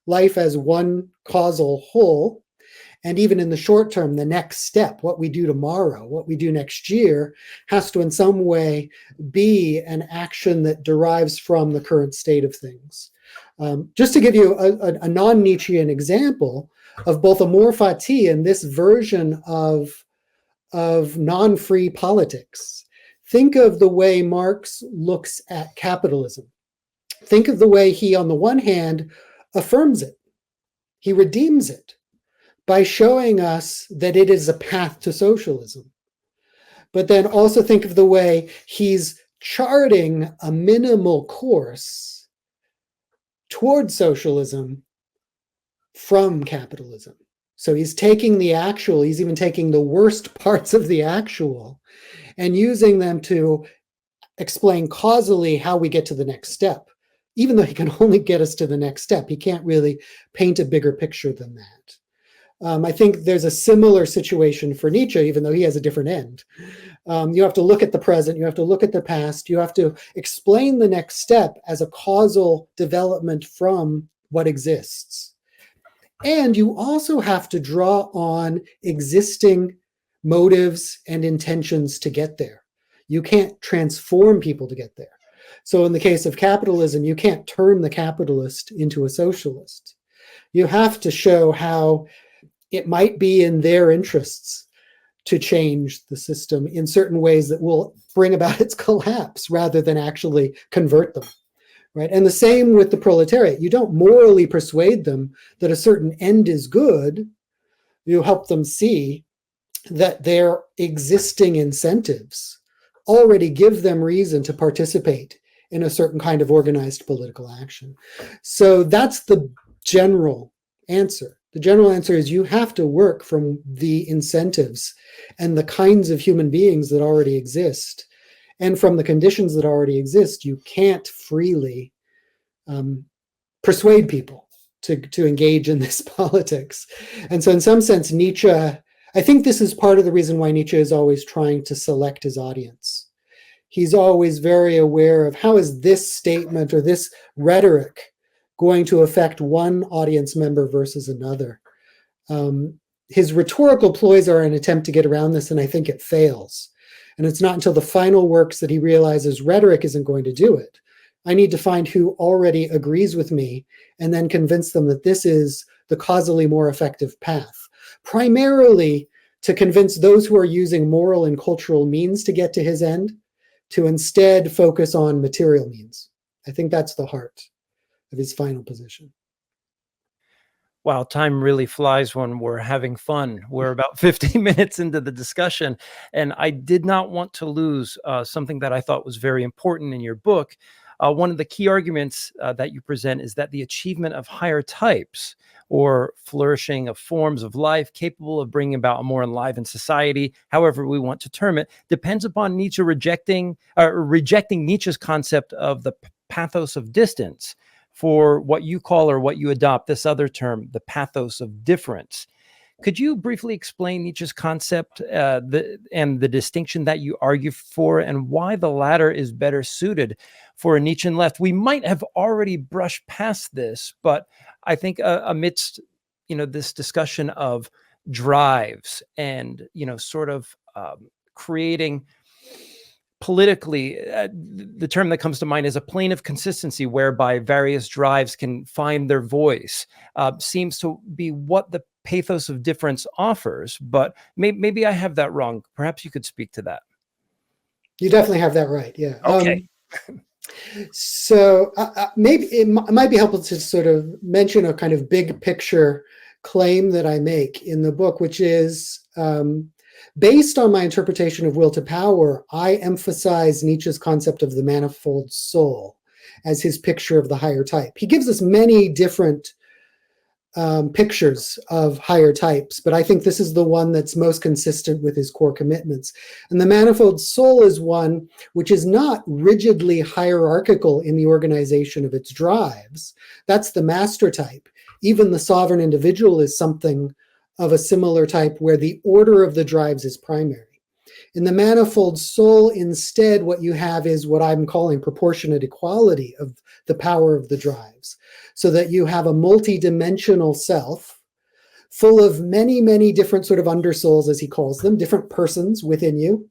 life as one causal whole. And even in the short term, the next step, what we do tomorrow, what we do next year, has to in some way be an action that derives from the current state of things. Just to give you a non-Nietzschean example of both Amor Fati and this version of non-free politics, think of the way Marx looks at capitalism. Think of the way he, on the one hand, affirms it. He redeems it by showing us that it is a path to socialism. But then also think of the way he's charting a minimal course toward socialism from capitalism. So he's taking the actual, he's even taking the worst parts of the actual and using them to explain causally how we get to the next step. Even though he can only get us to the next step, he can't really paint a bigger picture than that. I think there's a similar situation for Nietzsche, even though he has a different end. You have to look at the present, you have to look at the past, you have to explain the next step as a causal development from what exists. And you also have to draw on existing motives and intentions to get there. You can't transform people to get there. So in the case of capitalism, you can't turn the capitalist into a socialist. You have to show how it might be in their interests to change the system in certain ways that will bring about its collapse rather than actually convert them, right? And the same with the proletariat. You don't morally persuade them that a certain end is good. You help them see that their existing incentives already give them reason to participate in a certain kind of organized political action. So that's the general answer. The general answer is you have to work from the incentives and the kinds of human beings that already exist. And from the conditions that already exist, you can't freely persuade people to engage in this politics. And so in some sense, Nietzsche, I think this is part of the reason why Nietzsche is always trying to select his audience. He's always very aware of how is this statement or this rhetoric going to affect one audience member versus another. His rhetorical ploys are an attempt to get around this, and I think it fails. And it's not until the final works that he realizes rhetoric isn't going to do it. I need to find who already agrees with me and then convince them that this is the causally more effective path. Primarily to convince those who are using moral and cultural means to get to his end to instead focus on material means. I think that's the heart of his final position. Wow, time really flies when we're having fun. We're about 50 minutes into the discussion, and I did not want to lose something that I thought was very important in your book. One of the key arguments that you present is that the achievement of higher types or flourishing of forms of life capable of bringing about a more enlivened society, however we want to term it, depends upon Nietzsche rejecting Nietzsche's concept of the pathos of distance for what you call or what you adopt this other term, the pathos of difference. Could you briefly explain Nietzsche's concept and the distinction that you argue for and why the latter is better suited for a Nietzschean left? We might have already brushed past this, but I think amidst this discussion of drives and sort of creating politically, the term that comes to mind is a plane of consistency whereby various drives can find their voice, seems to be what the pathos of difference offers. But maybe I have that wrong. Perhaps you could speak to that. You definitely have that right. Yeah. Okay. So maybe it might be helpful to sort of mention a kind of big picture claim that I make in the book, which is based on my interpretation of will to power. I emphasize Nietzsche's concept of the manifold soul as his picture of the higher type. He gives us many different pictures of higher types, but I think this is the one that's most consistent with his core commitments. And the manifold soul is one which is not rigidly hierarchical in the organization of its drives. That's the master type. Even the sovereign individual is something of a similar type where the order of the drives is primary. In the manifold soul, instead, what you have is what I'm calling proportionate equality of the power of the drives, so that you have a multi-dimensional self full of many, many different sort of undersouls, as he calls them, different persons within you.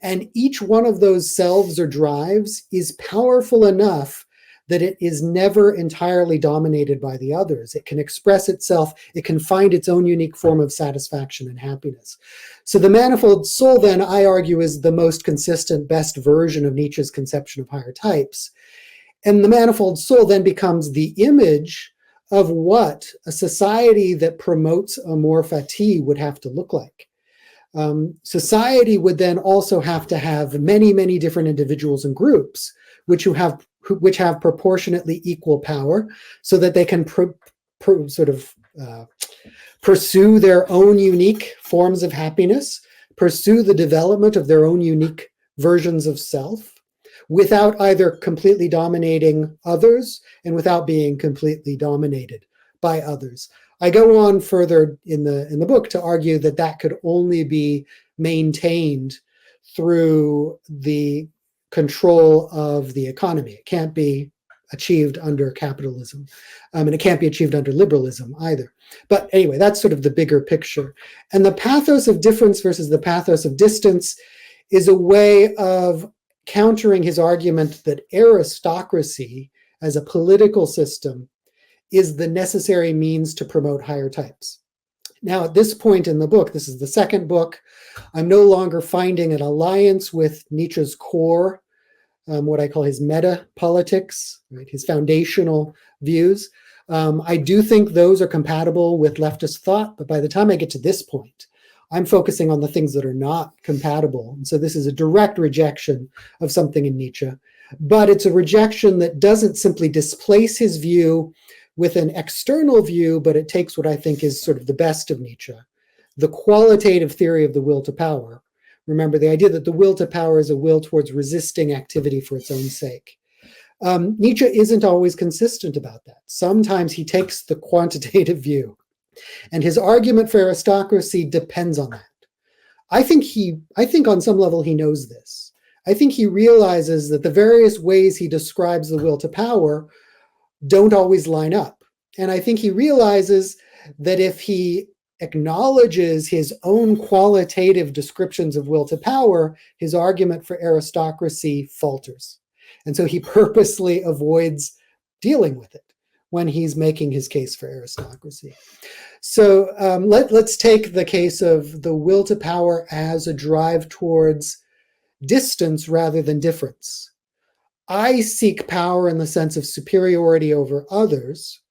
And each one of those selves or drives is powerful enough that it is never entirely dominated by the others. It can express itself. It can find its own unique form of satisfaction and happiness. So the manifold soul, then, I argue, is the most consistent, best version of Nietzsche's conception of higher types. And the manifold soul then becomes the image of what a society that promotes Amor Fati would have to look like. Society would then also have to have many, many different individuals and groups, which have proportionately equal power, so that they can pursue their own unique forms of happiness, pursue the development of their own unique versions of self, without either completely dominating others and without being completely dominated by others. I go on further in the book to argue that that could only be maintained through the control of the economy. It can't be achieved under capitalism, and it can't be achieved under liberalism either. But anyway, that's sort of the bigger picture. And the pathos of difference versus the pathos of distance is a way of countering his argument that aristocracy as a political system is the necessary means to promote higher types. Now, at this point in the book, this is the second book, I'm no longer finding an alliance with Nietzsche's core, what I call his meta-politics, right, his foundational views. I do think those are compatible with leftist thought, but by the time I get to this point, I'm focusing on the things that are not compatible. And so this is a direct rejection of something in Nietzsche, but it's a rejection that doesn't simply displace his view with an external view, but it takes what I think is sort of the best of Nietzsche, the qualitative theory of the will to power. Remember, the idea that the will to power is a will towards resisting activity for its own sake. Nietzsche isn't always consistent about that. Sometimes he takes the quantitative view, and his argument for aristocracy depends on that. I think on some level he knows this. I think he realizes that the various ways he describes the will to power don't always line up. And I think he realizes that if he acknowledges his own qualitative descriptions of will to power, his argument for aristocracy falters. And so he purposely avoids dealing with it when he's making his case for aristocracy. So let's take the case of the will to power as a drive towards distance rather than difference. I seek power in the sense of superiority over others.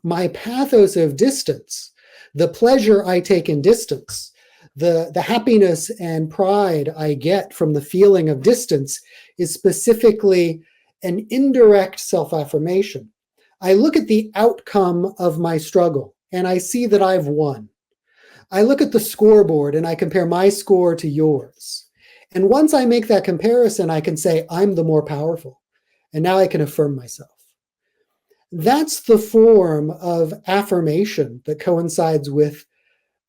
My pathos of distance, the pleasure I take in distance, the happiness and pride I get from the feeling of distance is specifically an indirect self-affirmation. I look at the outcome of my struggle and I see that I've won. I look at the scoreboard and I compare my score to yours. And once I make that comparison, I can say, I'm the more powerful. And now I can affirm myself. That's the form of affirmation that coincides with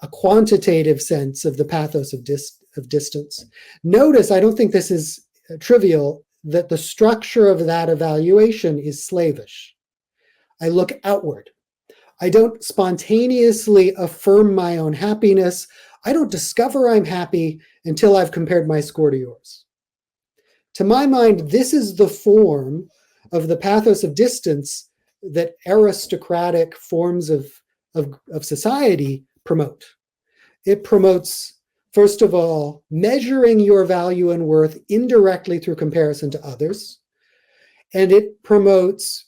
a quantitative sense of the pathos of distance. Notice, I don't think this is trivial, that the structure of that evaluation is slavish. I look outward. I don't spontaneously affirm my own happiness. I don't discover I'm happy until I've compared my score to yours. To my mind, this is the form of the pathos of distance that aristocratic forms of society promote. It promotes, first of all, measuring your value and worth indirectly through comparison to others. And it promotes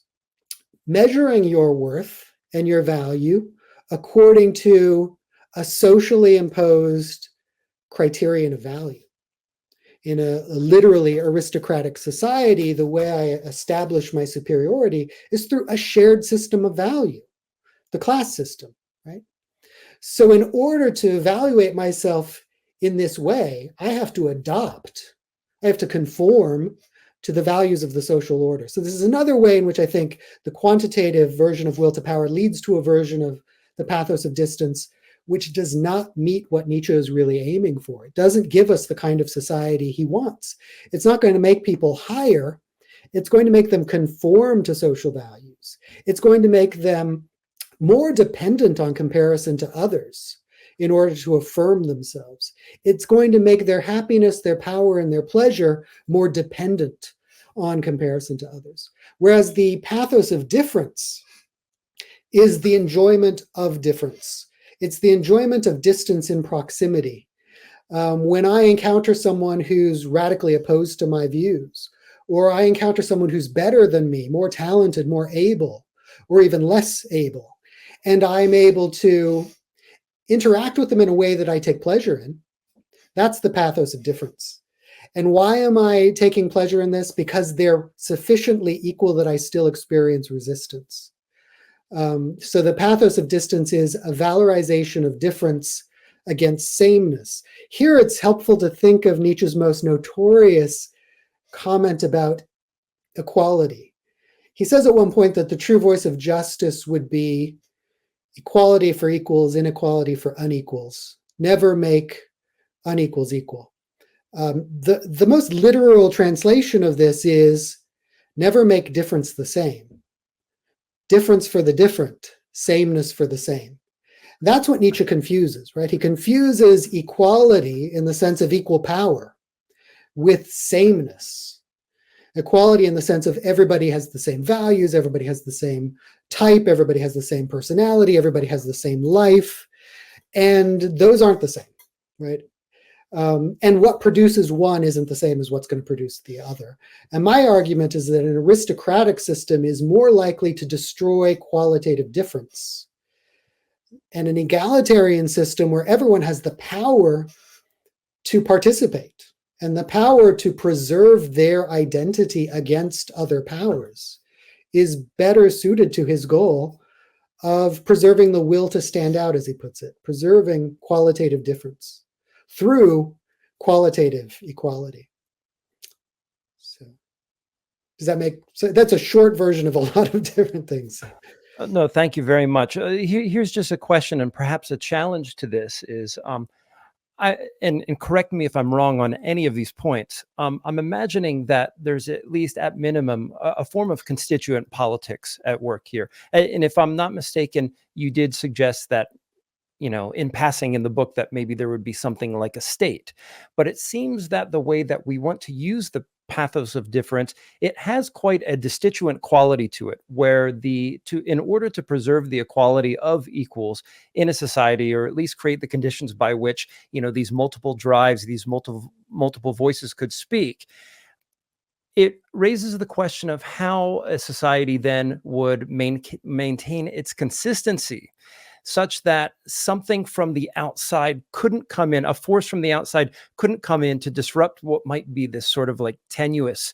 measuring your worth and your value according to a socially imposed criterion of value. In a literally aristocratic society, the way I establish my superiority is through a shared system of value, the class system, right? So in order to evaluate myself in this way, I have to conform to the values of the social order. So this is another way in which I think the quantitative version of will to power leads to a version of the pathos of distance, which does not meet what Nietzsche is really aiming for. It doesn't give us the kind of society he wants. It's not going to make people higher. It's going to make them conform to social values. It's going to make them more dependent on comparison to others in order to affirm themselves. It's going to make their happiness, their power, and their pleasure more dependent on comparison to others. Whereas the pathos of difference is the enjoyment of difference. It's the enjoyment of distance in proximity. When I encounter someone who's radically opposed to my views, or I encounter someone who's better than me, more talented, more able, or even less able, and I'm able to interact with them in a way that I take pleasure in, that's the pathos of difference. And why am I taking pleasure in this? Because they're sufficiently equal that I still experience resistance. So the pathos of distance is a valorization of difference against sameness. Here it's helpful to think of Nietzsche's most notorious comment about equality. He says at one point that the true voice of justice would be equality for equals, inequality for unequals. Never make unequals equal. The most literal translation of this is never make difference the same. Difference for the different, sameness for the same. That's what Nietzsche confuses, right? He confuses equality in the sense of equal power with sameness. Equality in the sense of everybody has the same values, everybody has the same type, everybody has the same personality, everybody has the same life, and those aren't the same, right? And what produces one isn't the same as what's going to produce the other. And my argument is that an aristocratic system is more likely to destroy qualitative difference. And an egalitarian system where everyone has the power to participate and the power to preserve their identity against other powers is better suited to his goal of preserving the will to stand out, as he puts it, preserving qualitative difference through qualitative equality. So does that make so? That's a short version of a lot of different things. No, thank you very much. Here's just a question, and perhaps a challenge to this is, and correct me if I'm wrong on any of these points. I'm imagining that there's at least at minimum a form of constituent politics at work here. And if I'm not mistaken, you did suggest that, you know, in passing in the book, that maybe there would be something like a state. But it seems that the way that we want to use the pathos of difference, it has quite a destituent quality to it, where in order to preserve the equality of equals in a society, or at least create the conditions by which, you know, these multiple drives, these multiple voices could speak, it raises the question of how a society then would maintain its consistency, such that something from the outside couldn't come in, a force from the outside couldn't come in to disrupt what might be this sort of like tenuous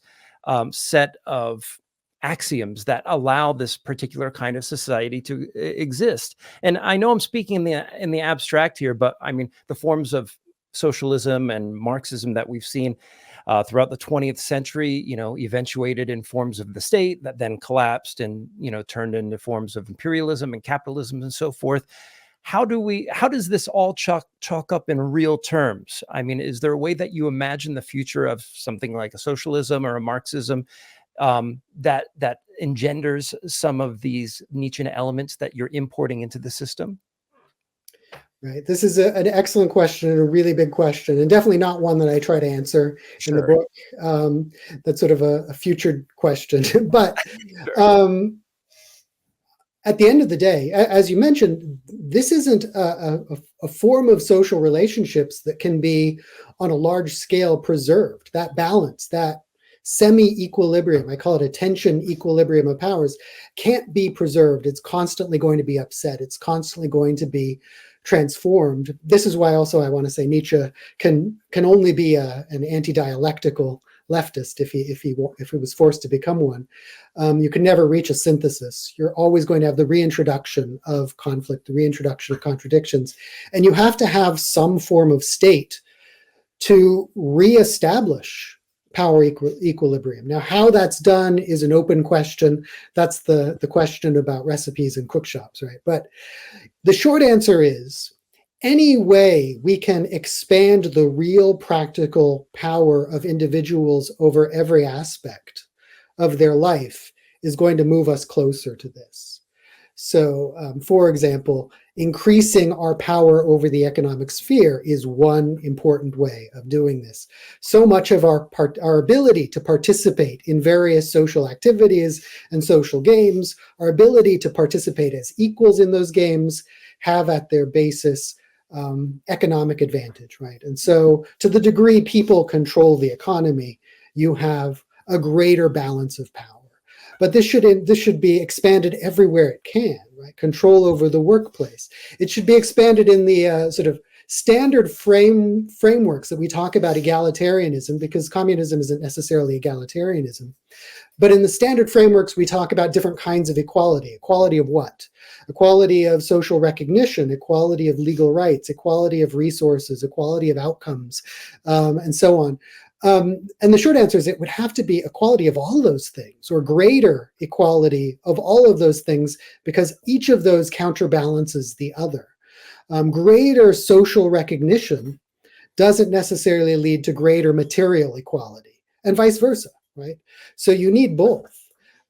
set of axioms that allow this particular kind of society to exist. And I know I'm speaking in the abstract here, but I mean, the forms of socialism and Marxism that we've seen throughout the 20th century, you know, eventuated in forms of the state that then collapsed and, you know, turned into forms of imperialism and capitalism and so forth. How does this all chalk up in real terms? I mean, is there a way that you imagine the future of something like a socialism or a Marxism that engenders some of these Nietzschean elements that you're importing into the system? Right. This is an excellent question and a really big question, and definitely not one that I try to answer in the book. That's sort of a future question. But at the end of the day, as you mentioned, this isn't a form of social relationships that can be on a large scale preserved. That balance, that semi-equilibrium, I call it a tension equilibrium of powers, can't be preserved. It's constantly going to be upset. It's constantly going to be transformed. This is why also I want to say Nietzsche can only be an anti-dialectical leftist if he was forced to become one. You can never reach a synthesis. You're always going to have the reintroduction of conflict, the reintroduction of contradictions, and you have to have some form of state to reestablish power equilibrium. Now, how that's done is an open question. That's the question about recipes and cookshops, right? But the short answer is any way we can expand the real practical power of individuals over every aspect of their life is going to move us closer to this. So, for example, increasing our power over the economic sphere is one important way of doing this. So much of our ability to participate in various social activities and social games, our ability to participate as equals in those games, have at their basis economic advantage, right? And so to the degree people control the economy, you have a greater balance of power. But this should be expanded everywhere it can, right? Control over the workplace. It should be expanded in the sort of standard frameworks that we talk about egalitarianism, because communism isn't necessarily egalitarianism. But in the standard frameworks, we talk about different kinds of equality. Equality of what? Equality of social recognition, equality of legal rights, equality of resources, equality of outcomes, and so on. And the short answer is it would have to be equality of all those things, or greater equality of all of those things, because each of those counterbalances the other. Greater social recognition doesn't necessarily lead to greater material equality, and vice versa, right? So you need both.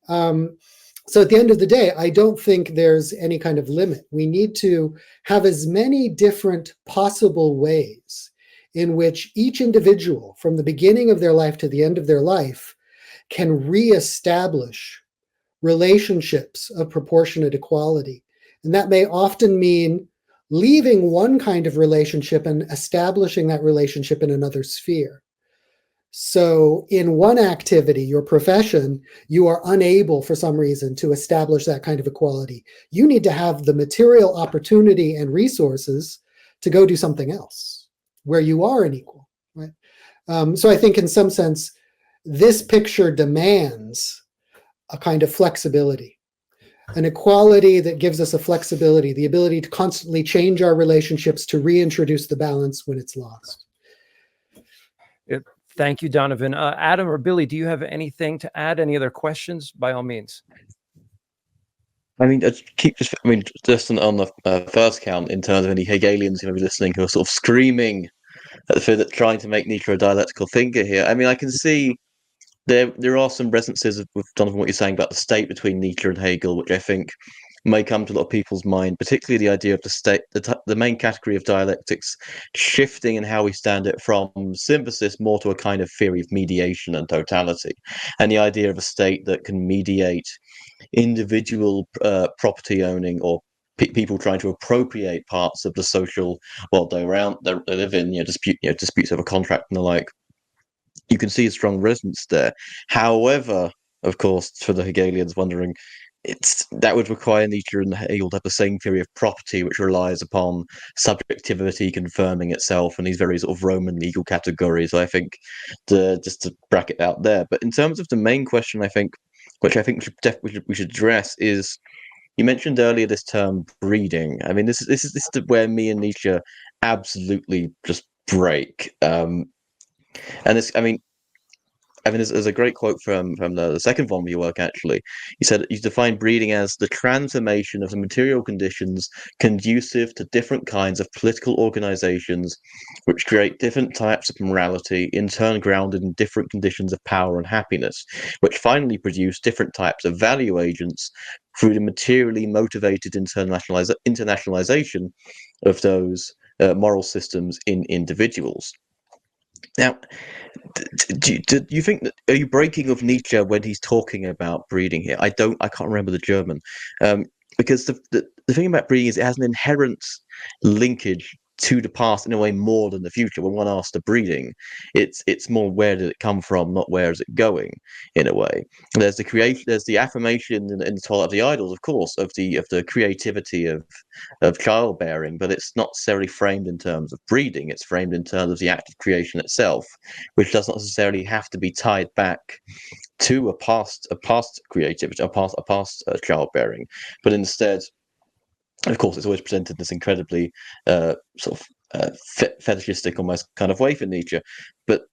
So at the end of the day, I don't think there's any kind of limit. We need to have as many different possible ways in which each individual, from the beginning of their life to the end of their life, can reestablish relationships of proportionate equality. And that may often mean leaving one kind of relationship and establishing that relationship in another sphere. So in one activity, your profession, you are unable for some reason to establish that kind of equality. You need to have the material opportunity and resources to go do something else where you are an equal, right? So I think in some sense, this picture demands a kind of flexibility, an equality that gives us a flexibility, the ability to constantly change our relationships to reintroduce the balance when it's lost. Thank you, Donovan. Adam or Billy, do you have anything to add? Any other questions? By all means. I mean, just on the first count, in terms of any Hegelians who may be listening who are sort of screaming for trying to make Nietzsche a dialectical thinker here. I mean, I can see there are some resonances with Donovan, what you're saying about the state between Nietzsche and Hegel, which I think may come to a lot of people's mind, particularly the idea of the state, the main category of dialectics shifting and how we stand it from synthesis more to a kind of theory of mediation and totality, and the idea of a state that can mediate individual property owning or people trying to appropriate parts of the social world they live in, disputes over contract and the like. You can see a strong resonance there. However, of course, for the Hegelians wondering, that would require Nietzsche and Hegel to have the same theory of property, which relies upon subjectivity confirming itself and these very sort of Roman legal categories. I think just to bracket out there. But in terms of the main question, I think, which I think we should address, is you mentioned earlier this term breeding. I mean, this is where me and Nietzsche absolutely just break. And this, I mean, there's a great quote from the second volume of your work, actually. He said, you define breeding as the transformation of the material conditions conducive to different kinds of political organizations, which create different types of morality, in turn grounded in different conditions of power and happiness, which finally produce different types of value agents through the materially motivated internationalization of those moral systems in individuals. Now, do you think that, are you breaking with Nietzsche when he's talking about breeding here? I can't remember the German, because the thing about breeding is it has an inherent linkage to the past in a way more than the future. When one asks the breeding, it's more where did it come from, not where is it going, in a way. There's the creation, there's the affirmation in the Twilight of the Idols, of course, of the creativity of childbearing, but it's not necessarily framed in terms of breeding. It's framed in terms of the act of creation itself, which doesn't necessarily have to be tied back to a past creativity, a past childbearing, but instead, of course, it's always presented in this incredibly fetishistic, almost kind of way for Nietzsche. But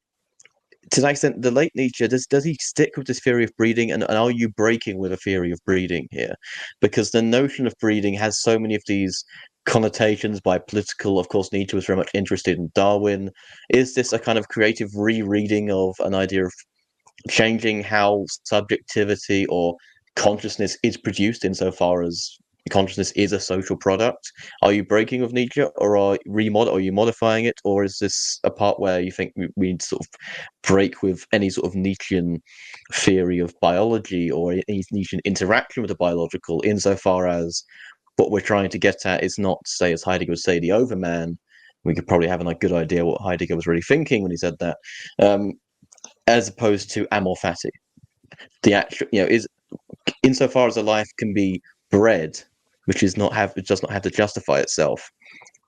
to that extent, the late Nietzsche, does he stick with this theory of breeding, and are you breaking with a theory of breeding here? Because the notion of breeding has so many of these connotations by political. Of course, Nietzsche was very much interested in Darwin. Is this a kind of creative rereading of an idea of changing how subjectivity or consciousness is produced insofar as consciousness is a social product? Are you breaking with Nietzsche, or are you modifying it, or is this a part where you think we need to sort of break with any sort of Nietzschean theory of biology or any Nietzschean interaction with the biological, insofar as what we're trying to get at is not, say, as Heidegger would say, the overman? We could probably have a good idea what Heidegger was really thinking when he said that, as opposed to Amor Fati. The actual, is insofar as a life can be bred, which is not have, it does not have to justify itself,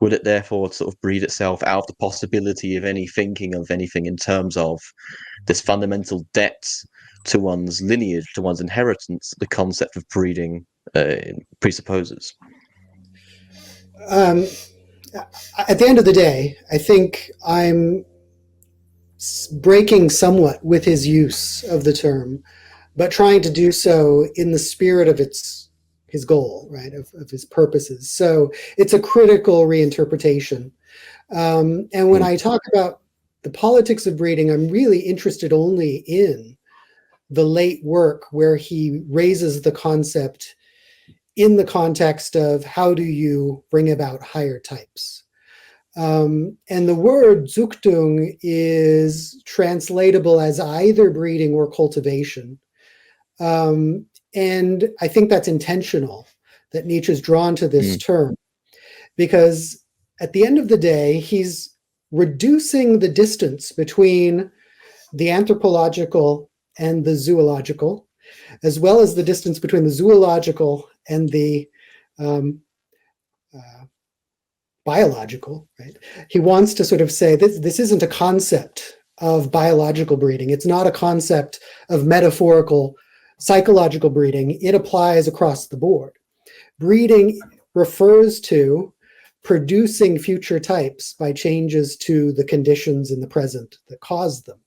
would it therefore sort of breed itself out of the possibility of any thinking of anything in terms of this fundamental debt to one's lineage, to one's inheritance, the concept of breeding presupposes? At the end of the day, I think I'm breaking somewhat with his use of the term, but trying to do so in the spirit of his goal, right, of his purposes. So it's a critical reinterpretation. And when I talk about the politics of breeding, I'm really interested only in the late work where he raises the concept in the context of how do you bring about higher types. And the word Züchtung is translatable as either breeding or cultivation. And I think that's intentional, that Nietzsche's drawn to this term, because at the end of the day, he's reducing the distance between the anthropological and the zoological, as well as the distance between the zoological and the biological, right? He wants to sort of say this isn't a concept of biological breeding. It's not a concept of metaphorical psychological breeding. It applies across the board. Breeding refers to producing future types by changes to the conditions in the present that cause them.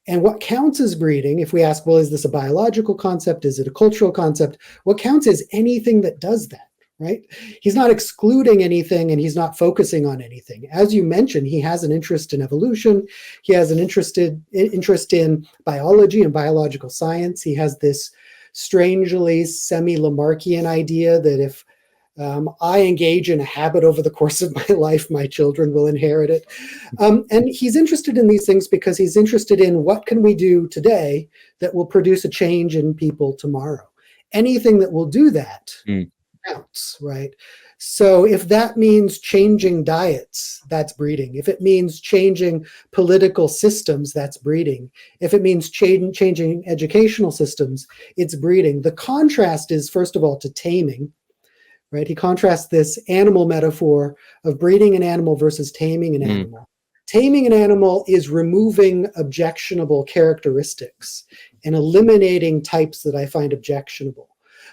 And what counts as breeding, if we ask, well, is this a biological concept? Is it a cultural concept? What counts is anything that does that, right? He's not excluding anything and he's not focusing on anything. As you mentioned, he has an interest in evolution. He has an interest in biology and biological science. He has this strangely semi-Lamarckian idea that if I engage in a habit over the course of my life, my children will inherit it. And he's interested in these things because he's interested in what can we do today that will produce a change in people tomorrow. Anything that will do that counts, right? So if that means changing diets, that's breeding. If it means changing political systems, that's breeding. If it means changing educational systems, it's breeding. The contrast is, first of all, to taming. Right? He contrasts this animal metaphor of breeding an animal versus taming an animal. Taming an animal is removing objectionable characteristics and eliminating types that I find objectionable,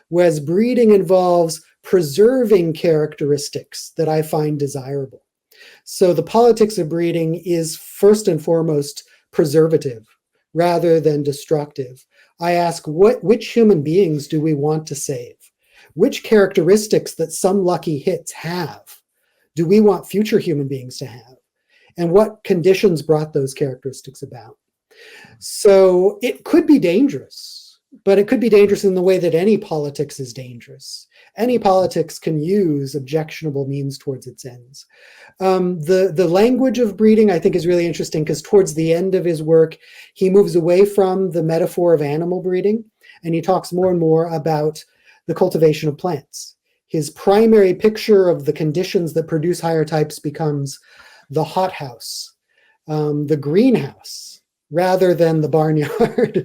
whereas breeding involves preserving characteristics that I find desirable. So the politics of breeding is first and foremost preservative rather than destructive. I ask, which human beings do we want to save? Which characteristics that some lucky hits have do we want future human beings to have? And what conditions brought those characteristics about? So it could be dangerous, but it could be dangerous in the way that any politics is dangerous. Any politics can use objectionable means towards its ends. The language of breeding, I think, is really interesting because towards the end of his work, he moves away from the metaphor of animal breeding, and he talks more and more about the cultivation of plants. His primary picture of the conditions that produce higher types becomes the hothouse, the greenhouse, rather than the barnyard.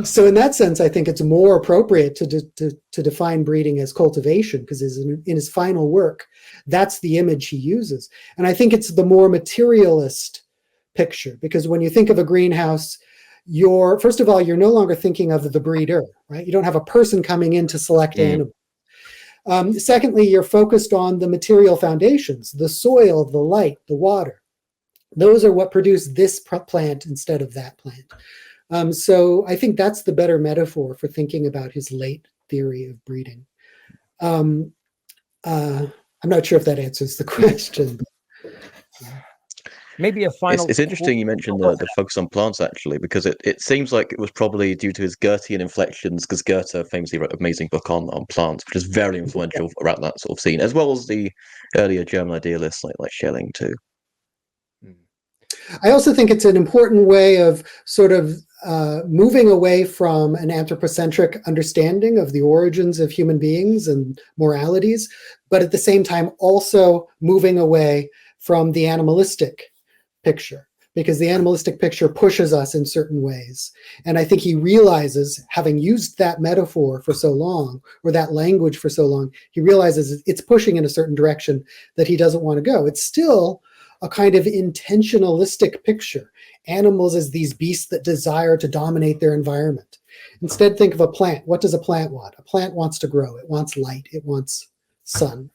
So in that sense, I think it's more appropriate to define breeding as cultivation, because in his final work, that's the image he uses. And I think it's the more materialist picture, because when you think of a greenhouse, first of all, you're no longer thinking of the breeder, right? You don't have a person coming in to select animals. Secondly, you're focused on the material foundations, the soil, the light, the water. Those are what produce this plant instead of that plant. So I think that's the better metaphor for thinking about his late theory of breeding. I'm not sure if that answers the question. Maybe a final. It's interesting you mentioned the focus on plants, actually, because it seems like it was probably due to his Goethean inflections, because Goethe famously wrote an amazing book on plants, which is very influential around that sort of scene, as well as the earlier German idealists like Schelling too. I also think it's an important way of sort of moving away from an anthropocentric understanding of the origins of human beings and moralities, but at the same time also moving away from the animalistic picture, because the animalistic picture pushes us in certain ways. And I think he realizes, having used that metaphor for so long, or that language for so long, he realizes it's pushing in a certain direction that he doesn't want to go. It's still a kind of intentionalistic picture. Animals as these beasts that desire to dominate their environment. Instead, think of a plant. What does a plant want? A plant wants to grow. It wants light. It wants sun.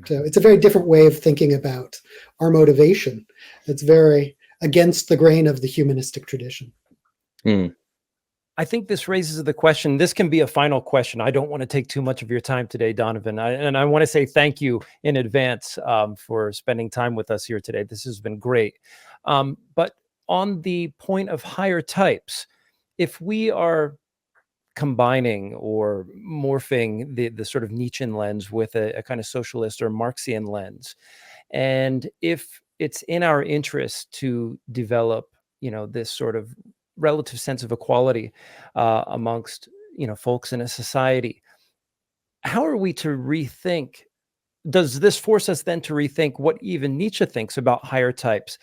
So it's a very different way of thinking about our motivation. It's very against the grain of the humanistic tradition. I think this raises the question. This can be a final question. I don't want to take too much of your time today, Donovan. And I want to say thank you in advance for spending time with us here today. This has been great. But on the point of higher types, if we are combining or morphing the sort of Nietzschean lens with a kind of socialist or Marxian lens, and if it's in our interest to develop, this sort of relative sense of equality amongst, folks in a society, how are we to rethink? Does this force us then to rethink what even Nietzsche thinks about higher types?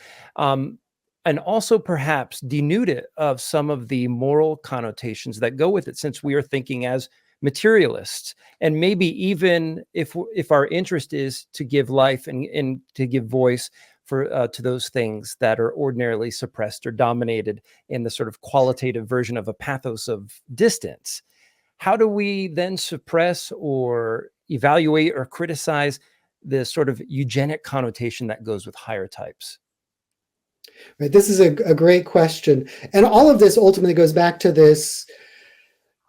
And also perhaps denude it of some of the moral connotations that go with it, since we are thinking as materialists. And maybe even if our interest is to give life and to give voice to those things that are ordinarily suppressed or dominated in the sort of qualitative version of a pathos of distance, how do we then suppress or evaluate or criticize the sort of eugenic connotation that goes with higher types? Right. This is a great question. And all of this ultimately goes back to this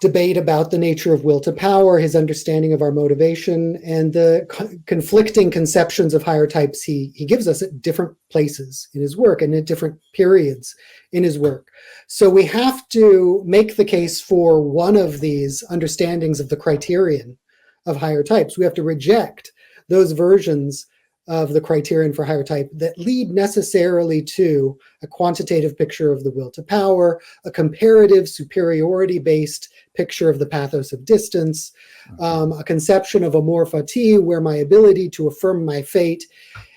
debate about the nature of will to power, his understanding of our motivation, and the conflicting conceptions of higher types he gives us at different places in his work and at different periods in his work. So we have to make the case for one of these understandings of the criterion of higher types. We have to reject those versions of the criterion for higher type that lead necessarily to a quantitative picture of the will to power, a comparative superiority-based picture of the pathos of distance, a conception of Amor Fati, where my ability to affirm my fate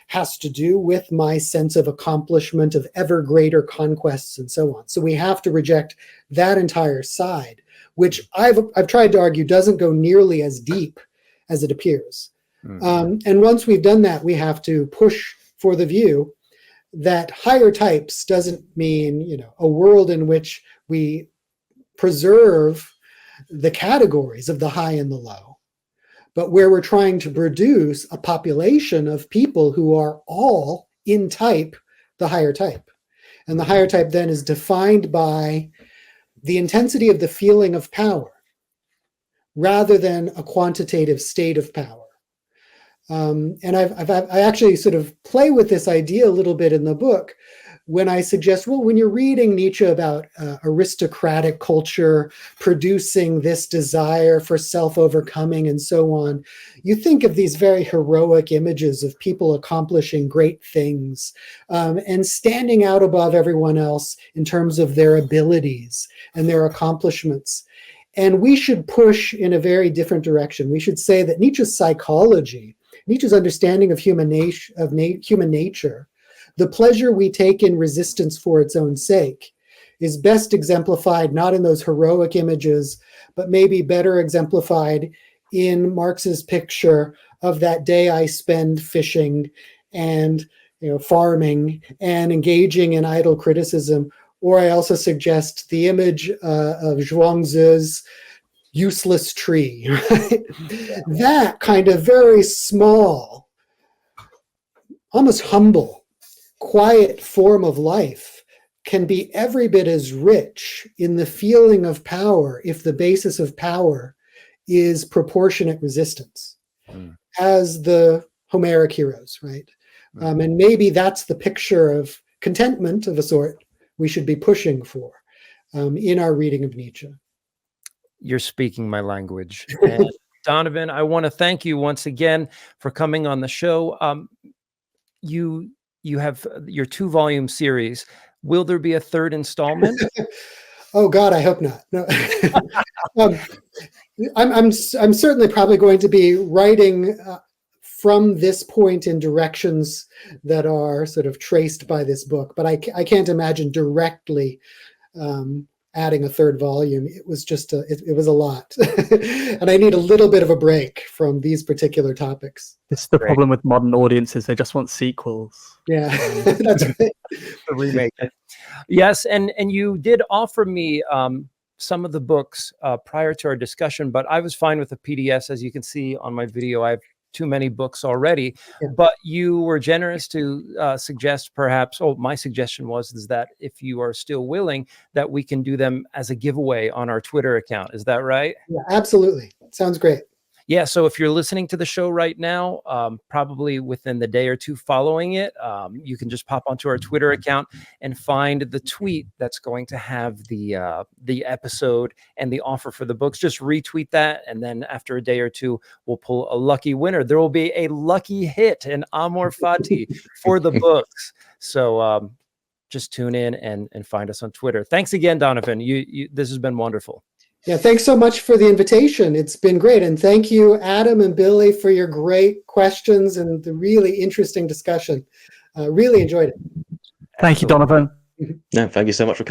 has to do with my sense of accomplishment, of ever greater conquests, and so on. So we have to reject that entire side, which I've tried to argue doesn't go nearly as deep as it appears. And once we've done that, we have to push for the view that higher types doesn't mean, a world in which we preserve the categories of the high and the low, but where we're trying to produce a population of people who are all in type, the higher type. And the higher type then is defined by the intensity of the feeling of power rather than a quantitative state of power. And I actually sort of play with this idea a little bit in the book when I suggest, well, when you're reading Nietzsche about aristocratic culture producing this desire for self-overcoming and so on, you think of these very heroic images of people accomplishing great things and standing out above everyone else in terms of their abilities and their accomplishments. And we should push in a very different direction. We should say that Nietzsche's psychology, Nietzsche's understanding of human nature, the pleasure we take in resistance for its own sake, is best exemplified not in those heroic images, but maybe better exemplified in Marx's picture of that day I spend fishing and farming and engaging in idle criticism. Or I also suggest the image of Zhuangzi's useless tree, right? That kind of very small, almost humble, quiet form of life can be every bit as rich in the feeling of power if the basis of power is proportionate resistance as the Homeric heroes, right? And maybe that's the picture of contentment of a sort we should be pushing for in our reading of Nietzsche. You're speaking my language. And Donovan, I want to thank you once again for coming on the show. You have your 2-volume series. Will there be a third installment? Oh God, I hope not. No. I'm certainly probably going to be writing from this point in directions that are sort of traced by this book, but I can't imagine directly adding a 3rd volume. It was just it was a lot, and I need a little bit of a break from these particular topics. This is the problem with modern audiences; they just want sequels. Yeah, that's right. The remake. Yes, and you did offer me some of the books prior to our discussion, but I was fine with the PDS. As you can see on my video, I have too many books already. Yeah. But you were generous to suggest perhaps, my suggestion is that if you are still willing, that we can do them as a giveaway on our Twitter account. Is that right? Yeah, absolutely. Sounds great. Yeah, so if you're listening to the show right now, probably within the day or two following it, you can just pop onto our Twitter account and find the tweet that's going to have the episode and the offer for the books. Just retweet that, and then after a day or two, we'll pull a lucky winner. There will be a lucky hit, an Amor Fati for the books. So just tune in and find us on Twitter. Thanks again, Donovan. This has been wonderful. Yeah, thanks so much for the invitation. It's been great. And thank you, Adam and Billy, for your great questions and the really interesting discussion. Really enjoyed it. Thank you, Donovan. No, thank you so much for coming.